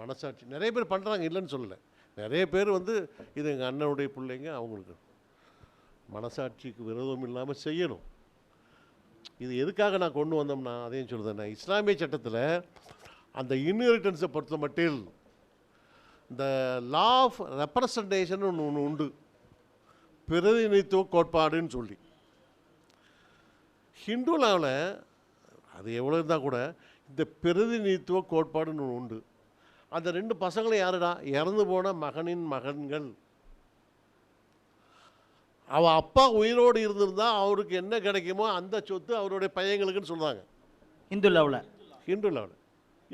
மனசாட்சி நிறைய பேர் பண்ணுறாங்க, இல்லைன்னு சொல்லலை. நிறைய பேர் இது எங்கள் அண்ணனுடைய பிள்ளைங்க, அவங்களுக்கு மனசாட்சிக்கு விரோதம் இல்லாமல் செய்யணும். இது எதுக்காக நான் கொண்டு வந்தோம்னா அதையும் சொல்லுதேன். இஸ்லாமிய சட்டத்தில் அந்த இன்ஹெரிட்டன்ஸை பொறுத்த மட்டில் இந்த லா ஆஃப் ரெப்ரசன்டேஷன் ஒன்று உண்டு, பிரதிநிதித்துவ கோட்பாடுன்னு சொல்லி. ஹிந்து லாவில் அது எவ்வளோ இருந்தால் கூட இந்த பிரதிநிதித்துவ கோட்பாடுன்னு ஒன்று உண்டு. அந்த 2 பசங்களும் யாருடா? இறந்து போன மகனின் மகன்கள். அவள் அப்பா உயிரோடு இருந்திருந்தால் அவருக்கு என்ன கிடைக்குமோ அந்த சொத்து அவருடைய பையங்களுக்குன்னு சொல்கிறாங்க இந்து லெவலில். ஹிந்து லாவில்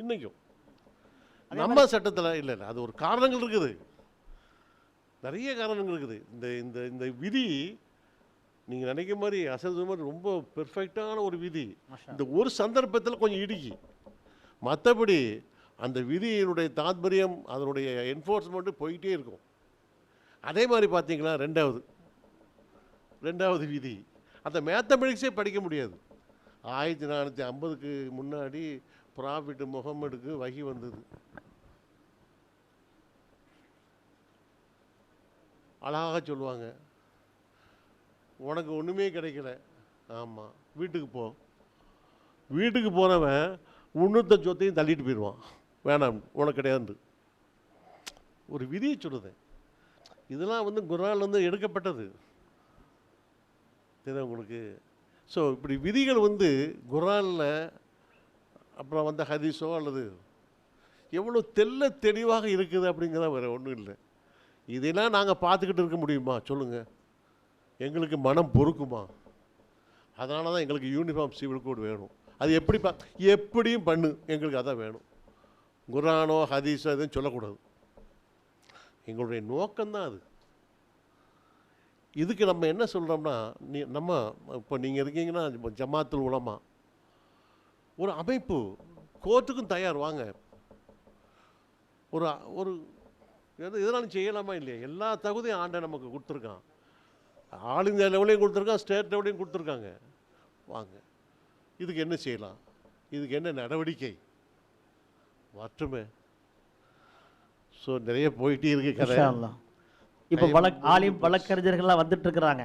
இன்றைக்கும். நம்ம சட்டத்தில் இல்லை, அது ஒரு காரணங்கள் இருக்குது, நிறைய காரணங்கள் இருக்குது. இந்த இந்த இந்த விதி நீங்கள் நினைக்கிற மாதிரி அசல் மாதிரி ரொம்ப பெர்ஃபெக்டான ஒரு விதி. இந்த ஒரு சந்தர்ப்பத்தில் கொஞ்சம் இடுக்கி, மற்றபடி அந்த விதியினுடைய தாத்பரியம் அதனுடைய என்ஃபோர்ஸ்மெண்ட்டு போயிட்டே இருக்கும். அதே மாதிரி பார்த்தீங்களா ரெண்டாவது விதி அந்த மேத்தமெட்டிக்ஸே படிக்க முடியாது. 1450க்கு முன்னாடி ப்ராஃபிட் முகம்மதுக்கு வகி வந்தது. அழகாக சொல்லுவாங்க, உனக்கு ஒன்றுமே கிடைக்கல, ஆமாம் வீட்டுக்கு போனவன் உன்னத்த சொத்தையும் தள்ளிட்டு போயிடுவான், வேணாம் உனக்கு கிடையாது. ஒரு விதியை சொல்லுது. இதெல்லாம் வந்து குர்ஆன்லேருந்து எடுக்கப்பட்டது தெரியும் உங்களுக்கு. ஸோ இப்படி விதிகள் வந்து குர்ஆனில் அப்புறம் வந்த ஹதீஸோ அல்லது எவ்வளோ தெளிவாக இருக்குது அப்படிங்கிறத வேறு ஒன்றும் இல்லை. இதெல்லாம் நாங்கள் பார்த்துக்கிட்டு இருக்க முடியுமா சொல்லுங்கள்? எங்களுக்கு மனம் பொறுக்குமா? அதனால தான் எங்களுக்கு யூனிஃபார்ம் சிவில் கோட் வேணும். அது எப்படியும் பண்ணு, எங்களுக்கு அதான் வேணும். குர்ஆனோ ஹதீஸோ எதுவும் சொல்லக்கூடாது. எங்களுடைய நோக்கம்தான் அது. இதுக்கு நம்ம என்ன சொல்கிறோம்னா, நம்ம இப்போ நீங்கள் இருக்கீங்கன்னா ஜமாத்துல் உலமா ஒரு அமைப்பு, கோர்ட்டுக்கும் தயார் வாங்க. ஒரு எதனாலும் செய்யலாமா இல்லையா? எல்லா தகுதியும் ஆண்டை நமக்கு கொடுத்துருக்கான். ஆல் இந்தியா லெவலையும் கொடுத்துருக்கான், ஸ்டேட் லெவலையும் கொடுத்துருக்காங்க. வாங்க, இதுக்கு என்ன செய்யலாம், இதுக்கு என்ன நடவடிக்கை மாற்றுமே. ஸோ நிறைய போயிட்டே இருக்கு கதை. இப்போ ஆலிம் வழக்கறிஞர்கள்லாம் வந்துட்டு இருக்கிறாங்க.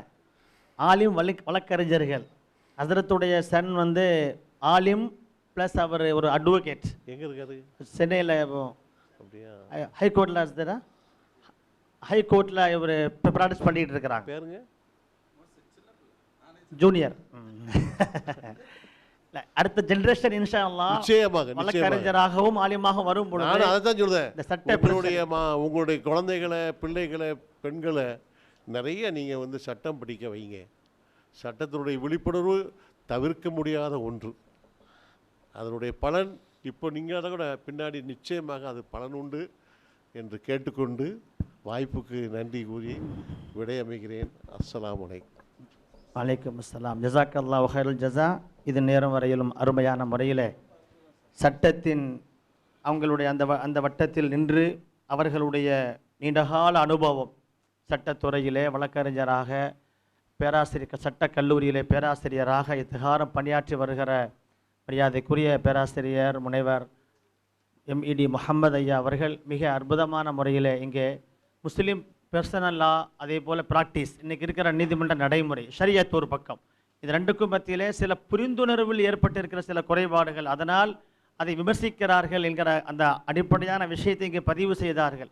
ஆலிம் வழக்கறிஞர்கள் ஹசரத்துடைய சன் வந்து ஆலிம் ப்ளஸ் அவர் ஒரு அட்வொகேட். எங்கே இருக்காரு? சென்னையில். அப்படியா? ஹைகோர்ட்டில் இருக்குதா? ஹைகோர்ட்டில் இவர் ப்ராக்டிஸ் பண்ணிட்டு இருக்கிறாங்க. பேருங்க ஜூனியர். அடுத்த ஜெனரேஷன் இன்ஷா அல்லாஹ் நிச்சயமாக வழக்கறிஞராகவும் ஆலிமாக வரும் பொழுது நான் அதை தான் சொல்றேன். இந்த சட்டத்தினுடைய உங்களுடைய குழந்தைகளை, பிள்ளைகளை, பெண்களை நிறைய நீங்கள் வந்து சட்டம் படிக்க வைங்க. சட்டத்தினுடைய விழிப்புணர்வு தவிர்க்க முடியாத ஒன்று. அதனுடைய பலன் இப்போ நீங்கள் அதை கூட பின்னாடி நிச்சயமாக அது பலன் உண்டு என்று கேட்டுக்கொண்டு வாய்ப்புக்கு நன்றி கூறி விடையமைகிறேன். அஸ்ஸலாமு அலைக்கும். வலைக்கம் அஸ்ஸலாம். ஜஸாக்கல்லாஹு ஹைருல் ஜஸா. இது நேரம் வரையிலும் அருமையான முறையில் சட்டத்தின் அவங்களுடைய அந்த வட்டத்தில் நின்று அவர்களுடைய நீண்டகால அனுபவம், சட்டத்துறையிலே வழக்கறிஞராக, பேராசிரியர் சட்டக் கல்லூரியிலே பேராசிரியராக இத்திகாரம் பணியாற்றி வருகிற மரியாதைக்குரிய பேராசிரியர் முனைவர் எம்இடி முஹம்மது ஐயா அவர்கள் மிக அற்புதமான முறையில் இங்கே முஸ்லீம் பர்சனல் லா, அதே போல் ப்ராக்டிஸ், இன்றைக்கி இருக்கிற நீதிமன்ற நடைமுறை, ஷரியத் ஒரு பக்கம், இது ரெண்டுக்கும் மத்தியிலே சில புரிந்துணர்வில் ஏற்பட்டிருக்கிற சில குறைபாடுகள், அதனால் அதை விமர்சிக்கிறார்கள் என்கிற அந்த அடிப்படையான விஷயத்தை இங்கே பதிவு செய்தார்கள்.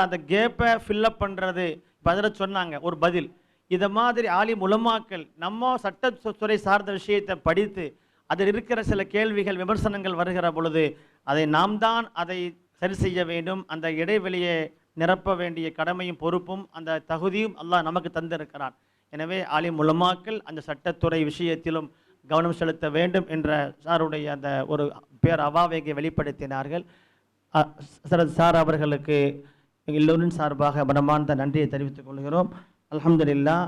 அந்த கேப்பை ஃபில்லப் பண்ணுறது பதில் சொன்னாங்க. ஒரு பதில் இதை மாதிரி ஆலிம் உலமாக்கள் நம்ம சட்டத்துறை சார்ந்த விஷயத்தை படித்து அதில் இருக்கிற சில கேள்விகள், விமர்சனங்கள் வருகிற பொழுது அதை நாம் தான் அதை சரி செய்ய வேண்டும். அந்த இடைவெளியை நிரப்ப வேண்டிய கடமையும் பொறுப்பும் அந்த தகுதியும் அல்லாஹ் நமக்கு தந்திருக்கிறான். எனவே ஆலிம் உலமாக்கள் அந்த சட்டத்துறை விஷயத்திலும் கவனம் செலுத்த வேண்டும் என்ற சாருடைய அந்த ஒரு பேர் அவாவை வெளிப்படுத்தினார்கள். சார் அவர்களுக்கு எல்லோரின் சார்பாக மனமார்ந்த நன்றியை தெரிவித்துக் கொள்கிறோம். அல்ஹம்துலில்லாஹ்.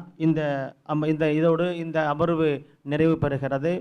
இதோடு இந்த அமர்வு நிறைவு பெறுகிறது.